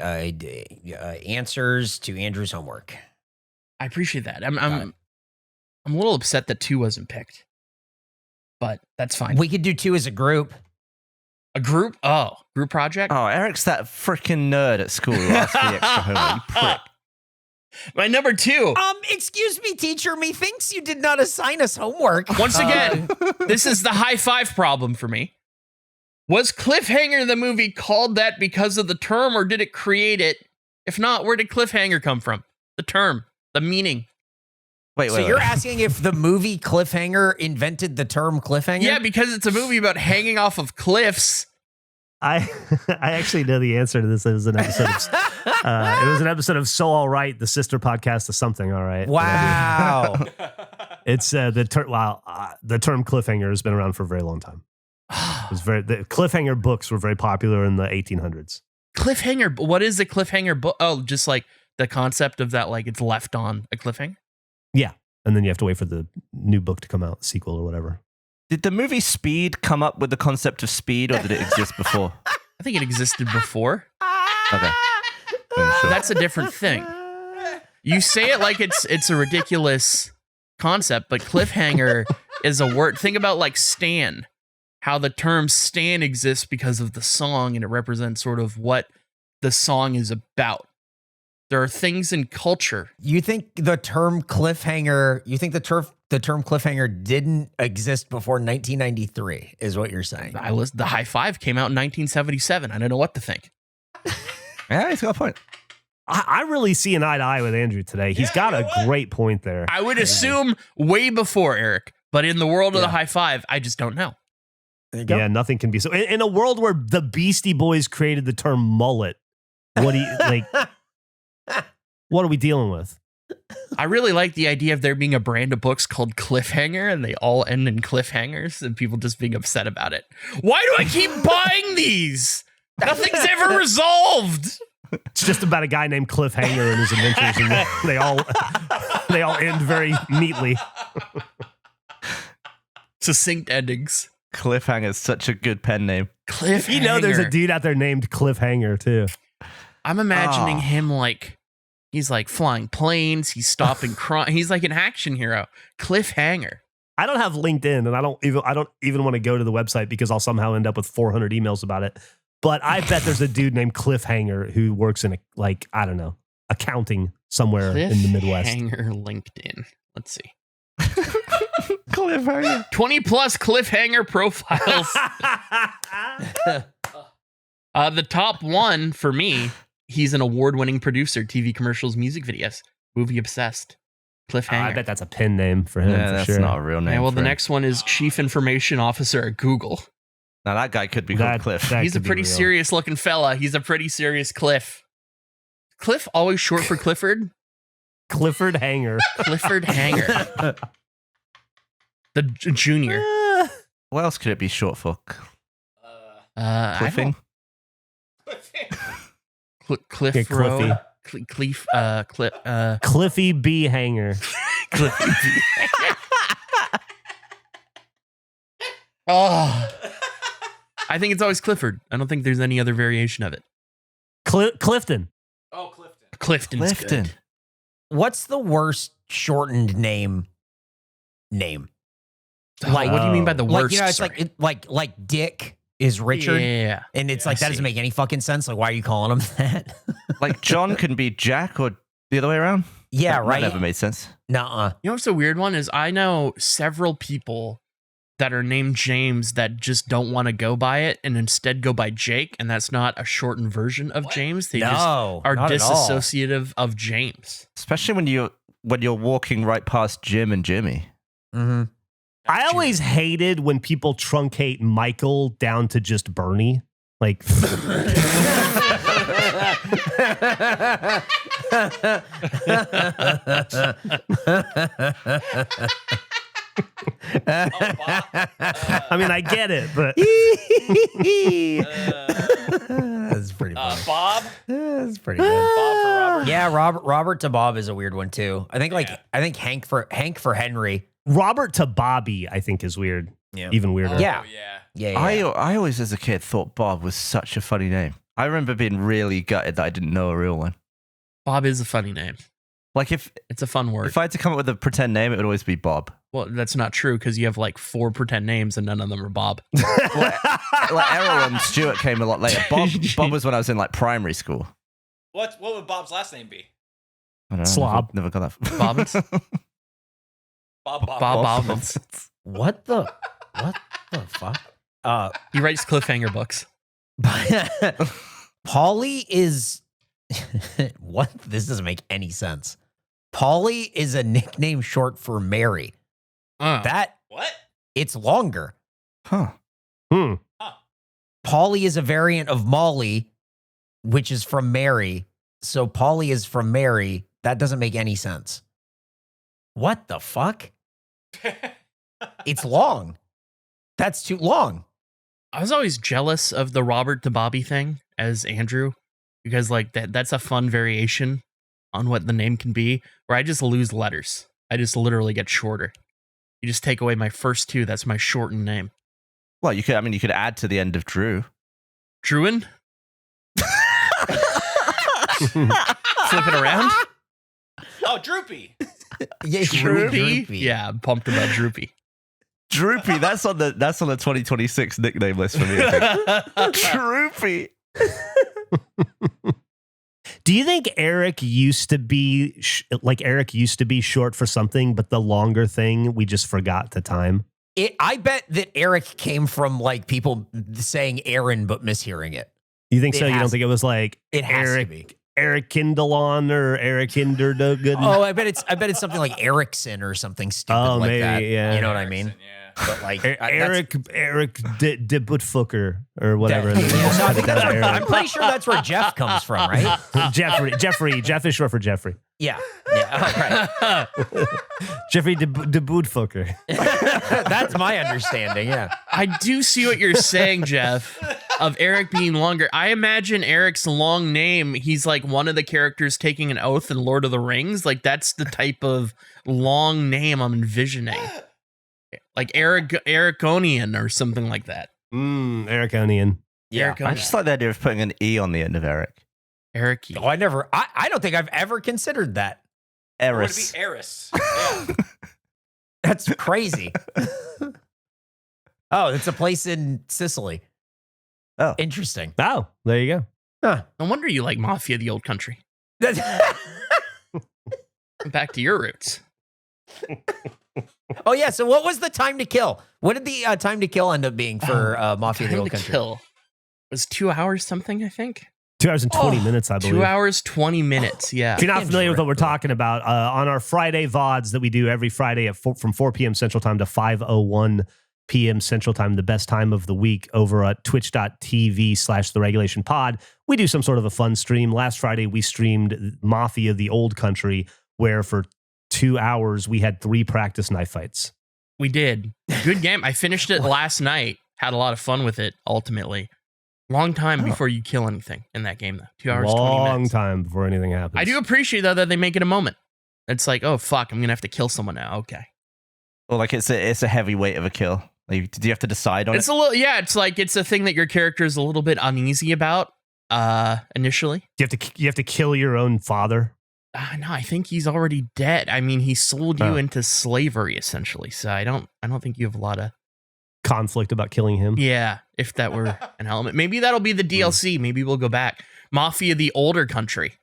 answers to Andrew's homework. I appreciate that. Got it. I'm a little upset that 2 wasn't picked, but that's fine. We could do 2 as a group. A group? Oh, group project? Oh, Eric's that freaking nerd at school who asked for the extra homework. You prick. My number 2. Excuse me, teacher. Methinks you did not assign us homework. Once again, this is the high five problem for me. Was Cliffhanger the movie called that because of the term, or did it create it? If not, where did Cliffhanger come from? The term, the meaning. Wait. So you're asking if the movie Cliffhanger invented the term cliffhanger? Yeah, because it's a movie about hanging off of cliffs. I actually know the answer to this. It was an episode of So All Right, the sister podcast of Something All Right. Wow. It's the term cliffhanger has been around for a very long time. The cliffhanger books were very popular in the 1800s. Cliffhanger. What is a cliffhanger book? Oh, just like the concept of that, like it's left on a cliffhanger. Yeah, and then you have to wait for the new book to come out, sequel or whatever. Did the movie Speed come up with the concept of speed, or did it exist before? I think it existed before. Okay. Sure. That's a different thing. You say it like it's a ridiculous concept, but cliffhanger is a word. Think about like stan, how the term stan exists because of the song, and it represents sort of what the song is about. There are things in culture. You think the term cliffhanger, the term cliffhanger didn't exist before 1993 is what you're saying. The high five came out in 1977. I don't know what to think. Yeah, he's got a point. I really see an eye to eye with Andrew today. He's got a great point there. I would assume way before Eric, but in the world of the high five, I just don't know. There you go. Yeah, nothing can be so. In a world where the Beastie Boys created the term mullet, what do you like? What are we dealing with? I really like the idea of there being a brand of books called Cliffhanger, and they all end in cliffhangers, and people just being upset about it. Why do I keep buying these? Nothing's ever resolved. It's just about a guy named Cliffhanger and his adventures, and they all end very neatly. Succinct endings. Cliffhanger is such a good pen name. Cliffhanger. You know, there's a dude out there named Cliffhanger too. I'm imagining him like he's like flying planes. He's stopping crime. He's like an action hero. Cliffhanger. I don't have LinkedIn, and I don't even want to go to the website because I'll somehow end up with 400 emails about it. But I bet there's a dude named Cliffhanger who works in accounting somewhere in the Midwest. Cliffhanger LinkedIn. Let's see. Cliffhanger. 20 plus cliffhanger profiles. The top one for me, he's an award-winning producer, TV commercials, music videos, movie obsessed. Cliffhanger. I bet that's a pen name for him. Yeah, for that's sure. not a real name. Yeah, well, for the him. next one is Chief Information Officer at Google. Now that guy could be called Cliff. He's a could be pretty real. serious looking fella. He's a pretty serious Cliff. Cliff always short for Clifford? Clifford Hanger. Clifford Hanger. The junior. What else could it be short for? Cliffing? Cliff Yeah, Cliffy. Road. Cliffy B. Hanger. Cliffy B. Oh. I think it's always Clifford. I don't think there's any other variation of it. Clifton. Oh, Clifton. Clifton's Clifton. good. What's the worst shortened name? Like, what do you mean by the Like, worst? you know, it's Sorry. like Dick is Richard. Yeah. And it's Yeah, like, I that doesn't see. make any fucking sense. Like, why are you calling him that? Like John can be Jack or the other way around. Yeah, That right. never made sense. Nuh-uh. You know what's a weird one is I know several people that are named James that just don't want to go by it and instead go by Jake, and that's not a shortened version of James. They just No, are not at all. disassociative of James. Especially when you're walking right past Jim and Jimmy. Mm-hmm. I always hated when people truncate Michael down to just Bernie. Like, I mean, I get it, but That's pretty funny. Bob. That's pretty good. Bob for Robert. Yeah, Robert to Bob is a weird one too. I think Hank for Henry. Robert to Bobby, I think, is weird. Yeah. Even weirder. Yeah. Oh, yeah. Yeah. I always, as a kid, thought Bob was such a funny name. I remember being really gutted that I didn't know a real one. Bob is a funny name. Like if It's a fun word. I had to come up with a pretend name, it would always be Bob. Well, that's not true because you have like 4 pretend names and none of them are Bob. Like Errol and Stuart came a lot later. Bob was when I was in like primary school. What would Bob's last name be? I don't know, Slop. Never got that. Bobbins? Bob. Bob Bobbins. What the fuck? He writes cliffhanger books. Polly is what? This doesn't make any sense. Polly is a nickname short for Mary. That What? it's longer. Huh. Hmm. Polly is a variant of Molly, which is from Mary. So Polly is from Mary. That doesn't make any sense. What the fuck? It's long. That's too long. I was always jealous of the Robert to Bobby thing as Andrew because like that's a fun variation on what the name can be where I just lose letters. I just literally get shorter. You just take away my first 2. That's my shortened name. Well, you could add to the end of Drew. Druin? Flip it around? Oh, Droopy. Yeah, Droopy? Yeah, I'm pumped about Droopy. Droopy, that's on the 2026 nickname list for me. I think. Droopy. Do you think Eric used to be short for something, but the longer thing we just forgot the time? I bet that Eric came from like people saying Aaron but mishearing it. You think It so? You don't has- think it was like It has Eric to be. Eric Kindleon or Eric Kinderdogood? Oh, I bet it's something like Erickson or something stupid Oh, like maybe, that. yeah. You know what I mean? Yeah. But like Eric de Bootfucker or whatever. That- They just No, I cut think it down to I'm Eric. pretty sure that's where Geoff comes from, right? Jeffrey. Jeff is short for Jeffrey. Yeah. Oh, right. Jeffrey de Bootfucker. That's my understanding. Yeah. I do see what you're saying, Geoff, of Eric being longer. I imagine Eric's long name, he's like one of the characters taking an oath in Lord of the Rings. Like that's the type of long name I'm envisioning. Like Ericonian or something like that. Ericonian. Yeah. I just like the idea of putting an E on the end of Eric. Eric. Oh, I don't think I've ever considered that. Or would Eris. it be Eris? Yeah. That's crazy. Oh, it's a place in Sicily. Oh. Interesting. Oh, there you go. Huh. No wonder you like Mafia, the old country. Back to your roots. Oh yeah. So what was the time to kill? What did the time to kill end up being for Mafia the Time Old to Country? kill was 2 hours something, I think. 2 hours and 20 minutes, I believe. 2 hours, 20 minutes. Yeah. If you're not Fucking familiar with what we're terrific. talking about, on our Friday VODs that we do every Friday from 4 p.m. Central Time to 5:01 p.m. Central Time, the best time of the week over at twitch.tv/The Regulation Pod, we do some sort of a fun stream. Last Friday, we streamed Mafia, the Old Country, where for 2 hours we had 3 practice knife fights. We did. Good game. I finished it last night. Had a lot of fun with it, ultimately. Long time before you kill anything in that game, though. 2 hours, 20 minutes. Long time before anything happens. I do appreciate, though, that they make it a moment. It's like, oh, fuck, I'm going to have to kill someone now. Okay. Or like it's a heavy weight of a kill. Like, did you have to decide on It's a little, yeah, it's like, it's a thing that your character is a little bit uneasy about initially. You have to kill your own father. No, I think he's already dead. I mean, he sold you into slavery, essentially. So I don't think you have a lot of Conflict about killing him. Yeah, if that were an element. Maybe that'll be the DLC. Maybe we'll go back. Mafia, the older country.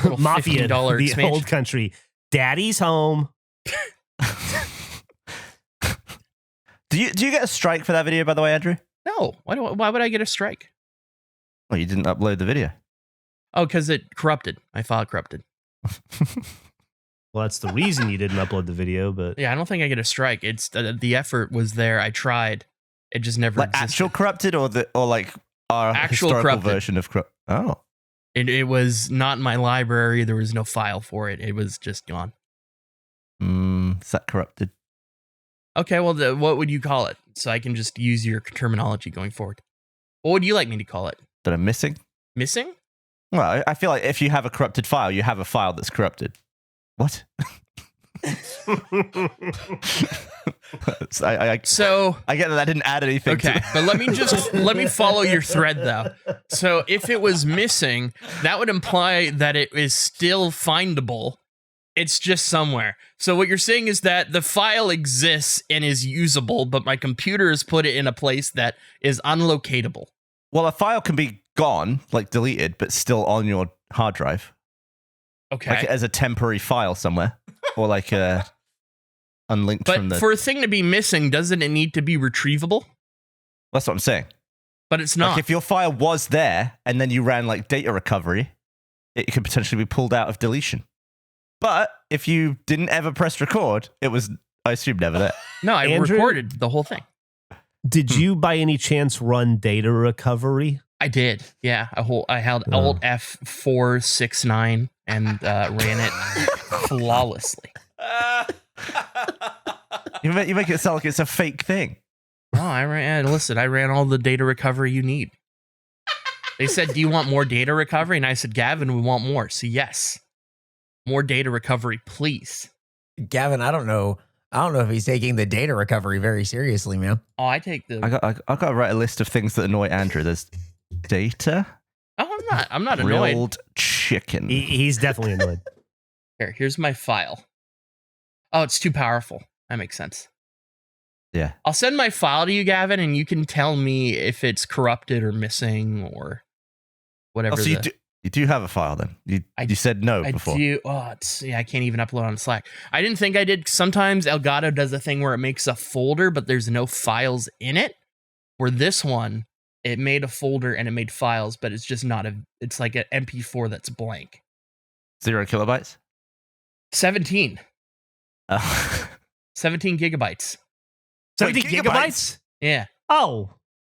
Little Mafia, $15 the expansion. old country. Daddy's home. Do you get a strike for that video, by the way, Andrew? No, why would I get a strike? Well, you didn't upload the video. Oh, because it corrupted. My file corrupted. Well, that's the reason you didn't upload the video, but Yeah, I don't think I get a strike. It's the effort was there. I tried. It just never Like existed. actual corrupted or like our Actual historical corrupted. version of corrupt? Oh. It was not in my library. There was no file for it. It was just gone. Is that corrupted? Okay, well, what would you call it? So I can just use your terminology going forward. What would you like me to call it? That I'm missing? Missing? Well, I feel like if you have a corrupted file, you have a file that's corrupted. What? So I get that didn't add anything. okay, but let me follow your thread though. So if it was missing, that would imply that it is still findable. It's just somewhere. So what you're saying is that the file exists and is usable, but my computer has put it in a place that is unlocatable. Well, a file can be gone, like deleted, but still on your hard drive, Okay. like as a temporary file somewhere, or like unlinked from But the. for a thing to be missing, doesn't it need to be retrievable? That's what I'm saying. But it's not. Like if your file was there and then you ran like data recovery, it could potentially be pulled out of deletion. But if you didn't ever press record, it was, I assume, never there. No, I Andrew? recorded the whole thing. did you by any chance run data recovery? I did. Yeah. I held Alt F469 and ran it flawlessly. You make it sound like it's a fake thing. No, I ran all the data recovery you need. They said, do you want more data recovery? And I said, Gavin, we want more. So yes. More data recovery, please. Gavin, I don't know if he's taking the data recovery very seriously, man. Oh, I take the. I got to write a list of things that annoy Andrew. There's data. Oh, I'm not annoyed. Grilled chicken. He's definitely annoyed. Here's my file. Oh, it's too powerful. That makes sense. Yeah. I'll send my file to you, Gavin, and you can tell me if it's corrupted or missing or whatever. Oh, so you do have a file then? You said no before. I do. Oh, I can't even upload on Slack. I didn't think I did. Sometimes Elgato does a thing where it makes a folder, but there's no files in it. Where this one, it made a folder and it made files, but it's just not it's like an MP4 that's blank. 0 kilobytes? 17 gigabytes. 70 Wait, gigabytes? Yeah. Oh,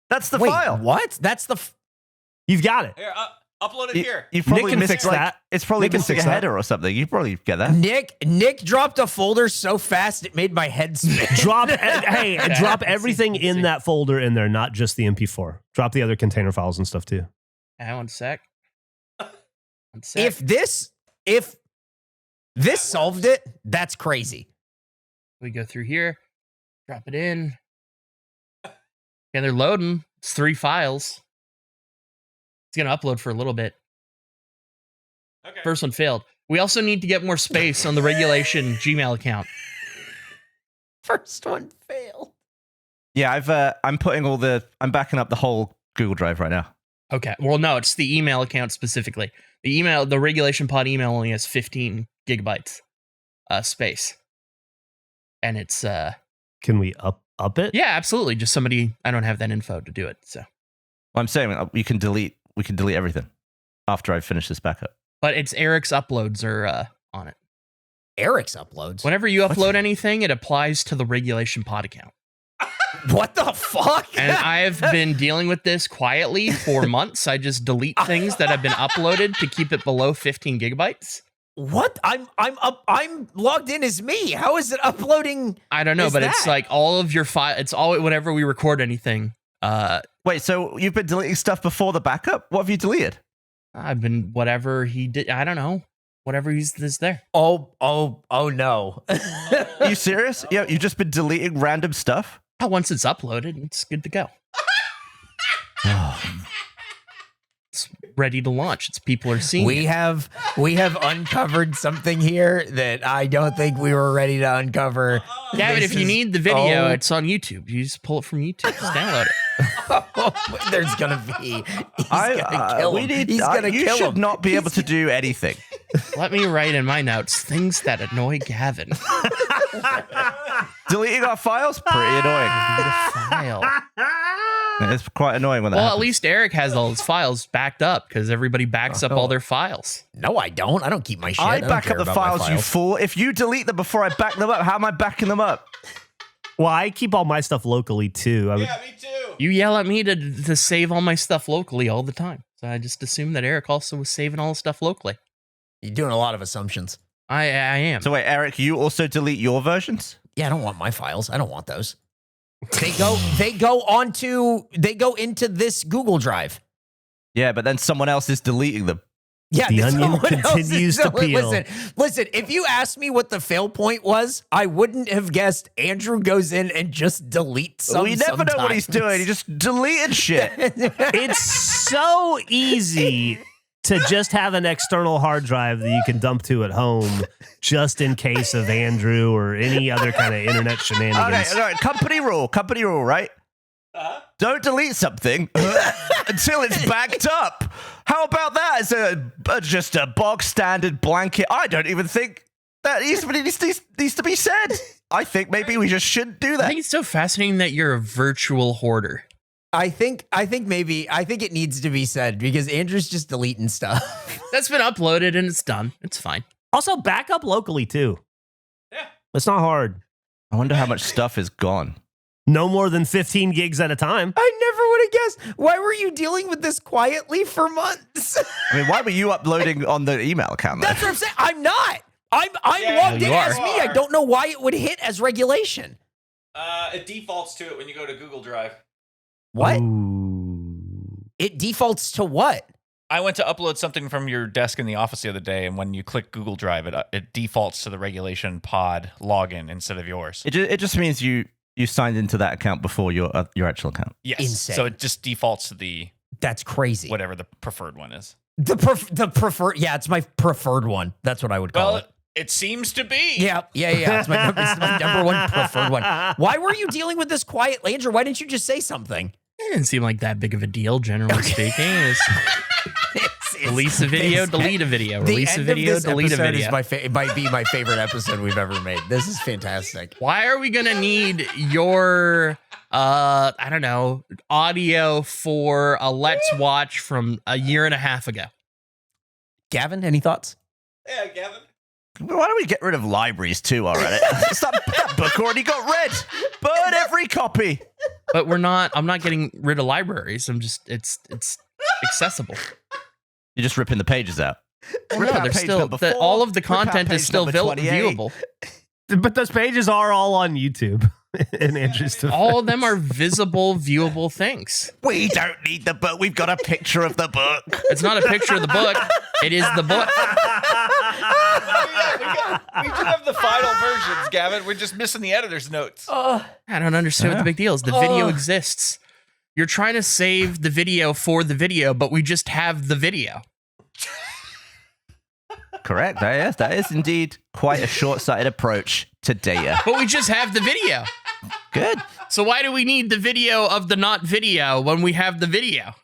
That's the Wait, file. what? That's the. you've got it. Here, upload it here. You probably can missed fix like, that. It's probably Nick can missing a fix that. header or something. You probably get that. Nick dropped a folder so fast it made my head spin. Drop Okay. drop everything in that folder in there, not just the MP4. Drop the other container files and stuff too. One sec. 1 sec. If this solved it, that's crazy. We go through here, drop it in. And they're loading. It's 3 files. It's going to upload for a little bit. Okay. First one failed. We also need to get more space on the regulation Gmail account. First one failed. Yeah, I'm backing up the whole Google Drive right now. Okay. Well, no, it's the email account specifically. The regulation pod email only has 15 gigabytes space. And it's Can we up it? yeah, absolutely. Just I don't have that info to do it. So, Well, I'm saying we can delete everything after I finish this backup. but it's Eric's uploads are on it. Eric's uploads. Whenever you upload anything, it applies to the regulation pod account. What the fuck? And I have been dealing with this quietly for months. I just delete things that have been uploaded to keep it below 15 gigabytes. What? I'm up. I'm logged in as me. How is it uploading? I don't know, as but it's that? like all of your file. It's all whenever we record anything. Wait, so you've been deleting stuff before the backup? What have you deleted? I've been whatever he did. I don't know. Whatever is there. Oh no. Are you serious? Yeah, you've just been deleting random stuff? Oh, once it's uploaded, it's good to go. It's ready to launch. It's people are seeing We it. have uncovered something here that I don't think we were ready to uncover. Gavin, This if you is- need the video, oh. it's on YouTube. You just pull it from YouTube. Just download it. There's gonna be. He's gonna kill him. He's gonna you kill should him. not be able to do anything. Let me write in my notes things that annoy Gavin. Deleting our files? Pretty annoying. File. It's quite annoying when that Well, at happens. least Eric has all his files backed up because everybody backs up all their files. No, I don't. I don't keep my shit. I don't back care up the about my files, you fool. If you delete them before I back them up, how am I backing them up? Well, I keep all my stuff locally too. Yeah, me too. You yell at me to save all my stuff locally all the time. So I just assumed that Eric also was saving all his stuff locally. You're doing a lot of assumptions. I am. So wait, Eric, you also delete your versions? Yeah, I don't want my files. I don't want those. They go into this Google Drive. Yeah, but then someone else is deleting them. Yeah, The onion someone else is continues to still- peel. Listen, if you asked me what the fail point was, I wouldn't have guessed Andrew goes in and just deletes some. We never know what he's doing. He just deleted shit. It's so easy to just have an external hard drive that you can dump to at home just in case of Andrew or any other kind of internet Okay, shenanigans. all right, company rule, right? Don't delete something until it's backed up. How about that as just a bog standard blanket? I don't even think that needs to be said. I think maybe we just shouldn't do I that. think it's so fascinating that you're a virtual hoarder. I think it needs to be said because Andrew's just deleting stuff. That's been uploaded and it's done. It's fine. Also, back up locally too. Yeah. It's not hard. I wonder how much stuff is gone. No more than 15 gigs at a time. I never would have guessed. Why were you dealing with this quietly for months? I mean, why were you uploading on the email account? Though? That's what I'm saying. I'm not. I'm Yeah, logged in you as are. me. I don't know why it would hit as regulation. It defaults to it when you go to Google Drive. What? Ooh. It defaults to what? I went to upload something from your desk in the office the other day, and when you click Google Drive, it defaults to the regulation pod login instead of yours. It just means you signed into that account before your actual account. Yes. Insane. So it just defaults to the That's crazy. whatever the preferred one is. The preferred. Yeah, it's my preferred one. That's what I would call Well, it. it seems to be. Yeah. It's my number one preferred one. Why were you dealing with this quietly, Andrew? Why didn't you just say something? It didn't seem like that big of a deal, generally speaking. It's release a video, delete a video. The Release a end of video, this delete a episode video. is it might be my favorite episode we've ever made. This is fantastic. Why are we gonna need your I don't know, audio for a Let's Watch from a year and a half ago? Gavin, any thoughts? Yeah, Gavin. Why don't we get rid of libraries too already? that book already got read. Burn every copy. But I'm not getting rid of libraries. It's accessible. You're just ripping the pages out. Well, Rip no, out there's page still number 4, all of the rip out content is page still number 28. viewable. But those pages are all on YouTube. In Andrew's defense. All of them are visible, viewable things. We don't need the book. We've got a picture of the book. It's not a picture of the book. It is the book. We do have the final versions, Gavin. We're just missing the editor's notes. I don't understand what the big deal is. The video exists. You're trying to save the video for the video, but we just have the video. Correct. That is indeed quite a short-sighted approach to data. But we just have the video. Good. So why do we need the video of the not video when we have the video?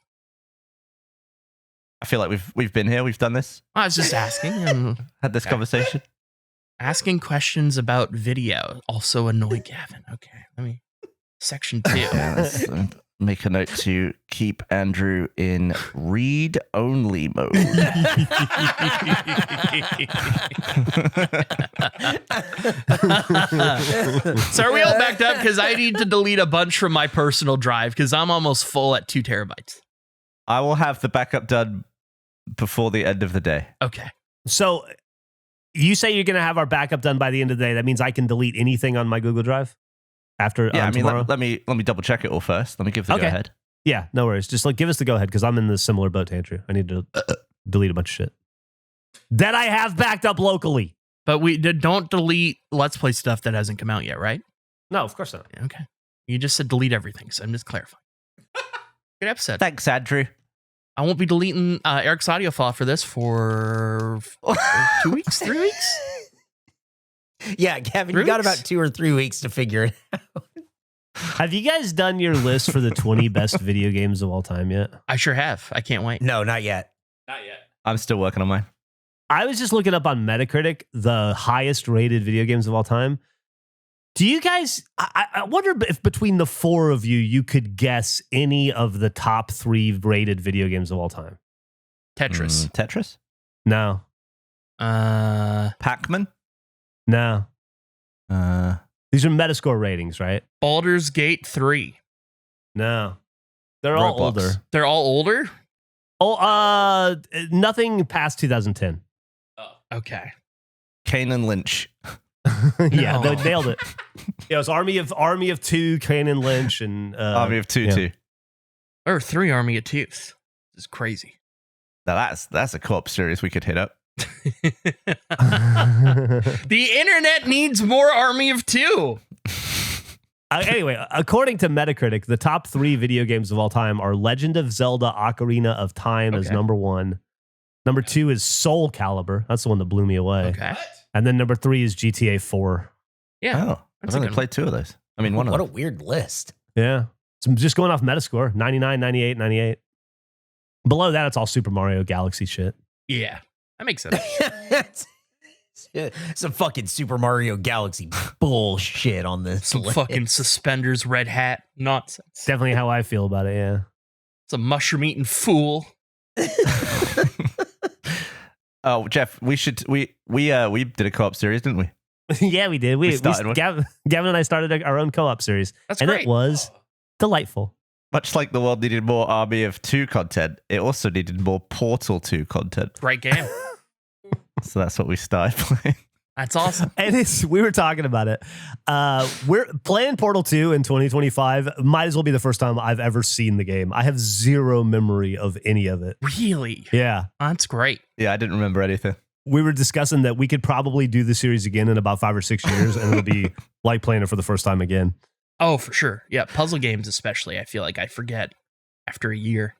I feel like we've been here. We've done this. I was just asking. Had this conversation. Asking questions about video also annoy Gavin. Okay, let me. Section 2. Yeah, let's make a note to keep Andrew in read-only mode. So are we all backed up? Because I need to delete a bunch from my personal drive because I'm almost full at 2 terabytes. I will have the backup done before the end of the day. Okay. So You say you're going to have our backup done by the end of the day. That means I can delete anything on my Google Drive after Yeah, I mean, tomorrow? let me double check it all first. Let me give the go ahead. Yeah, no worries. Just give us the go ahead because I'm in the similar boat to Andrew. I need to delete a bunch of shit that I have backed up locally. But don't delete Let's Play stuff that hasn't come out yet, right? No, of course not. Okay. You just said delete everything, so I'm just clarifying. Good episode. Thanks, Andrew. I won't be deleting Eric's audio file for this for 2 weeks, 3 weeks. Yeah, Gavin, 3 you got weeks? about 2 or 3 weeks to figure it out. Have you guys done your list for the 20 best video games of all time yet? I sure have. I can't wait. No, not yet. Not yet. I'm still working on mine. I was just looking up on Metacritic the highest rated video games of all time. Do you guys, I wonder if between the four of you, you could guess any of the top 3 rated video games of all time? Tetris. Tetris? No. Pac-Man? No. Uh, These are Metascore ratings, right? Baldur's Gate 3. No. They're all Roblox. older. They're all older? Oh, nothing past 2010. Okay. Kane and Lynch. Yeah, No. they nailed it. Yeah, it was Army of Two, Kane and Lynch, and Army of Two, yeah. too. There are 3 Army of Twos. This is crazy. Now that's a co-op series we could hit up. The internet needs more Army of Two. Anyway, according to Metacritic, the top 3 video games of all time are Legend of Zelda: Ocarina of Time as Okay. number 1. Number 2 is Soul Calibur. That's the one that blew me away. Okay. And then number 3 is GTA 4. Yeah. Oh, I've that's a only good played 2 of those. I mean, one of What a them. weird list. Yeah. So I'm just going off Metascore, 99, 98, 98. Below that, it's all Super Mario Galaxy shit. Yeah. That makes sense. Some fucking Super Mario Galaxy bullshit on this Some list. fucking suspenders, red hat nonsense. Definitely how I feel about it, yeah. It's a mushroom eating fool. Oh, Geoff, we did a co-op series, didn't we? Yeah, we did. We started one. Gavin and I started our own co-op series. That's and great. it was delightful. Much like the world needed more Army of Two content, it also needed more Portal 2 content. Great game. So that's what we started playing. That's awesome. And we were talking about it. We're playing Portal 2 in 2025. Might as well be the first time I've ever seen the game. I have zero memory of any of it. Really? Yeah. That's great. Yeah, I didn't remember anything. We were discussing that we could probably do the series again in about 5 or 6 years, and it'll be like playing it for the first time again. Oh, for sure. Yeah, puzzle games especially. I feel like I forget after a year.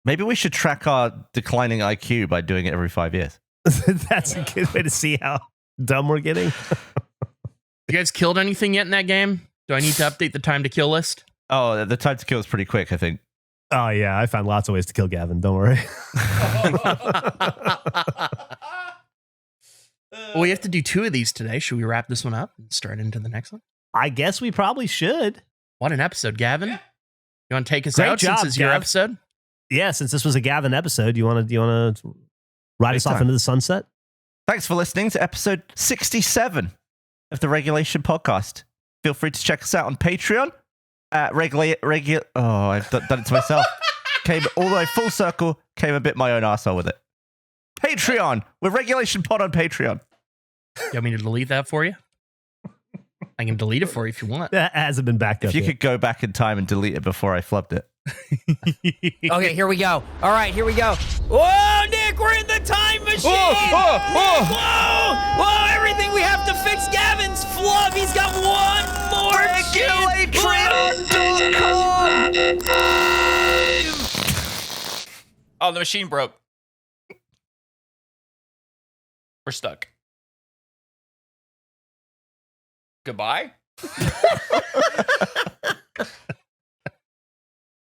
Maybe we should track our declining IQ by doing it every 5 years. That's a good way to see how dumb we're getting. You guys killed anything yet in that game? Do I need to update the time to kill list? Oh, the time to kill is pretty quick, I think. Oh, yeah. I found lots of ways to kill Gavin. Don't worry. Well, we have to do 2 of these today. Should we wrap this one up and start into the next one? I guess we probably should. What an episode, Gavin. You want to take us Great out job, since it's your Gav. episode? Yeah, since this was a Gavin episode, you want to ride us off Anytime. into the sunset? Thanks for listening to episode 67 of the Regulation Podcast. Feel free to check us out on Patreon at Oh, I've done it to myself. Came all the way full circle, came a bit my own arsehole with it. Patreon! We're Regulation Pod on Patreon. You want me to delete that for you? I can delete it for you if you want. That hasn't been backed up If you yet. could go back in time and delete it before I flubbed it. Okay, here we go. All right, here we go. Whoa, Nick, we're in the time machine. Whoa, everything we have to fix Gavin's flub. He's got one more shit. Oh, the machine broke. We're stuck. Goodbye.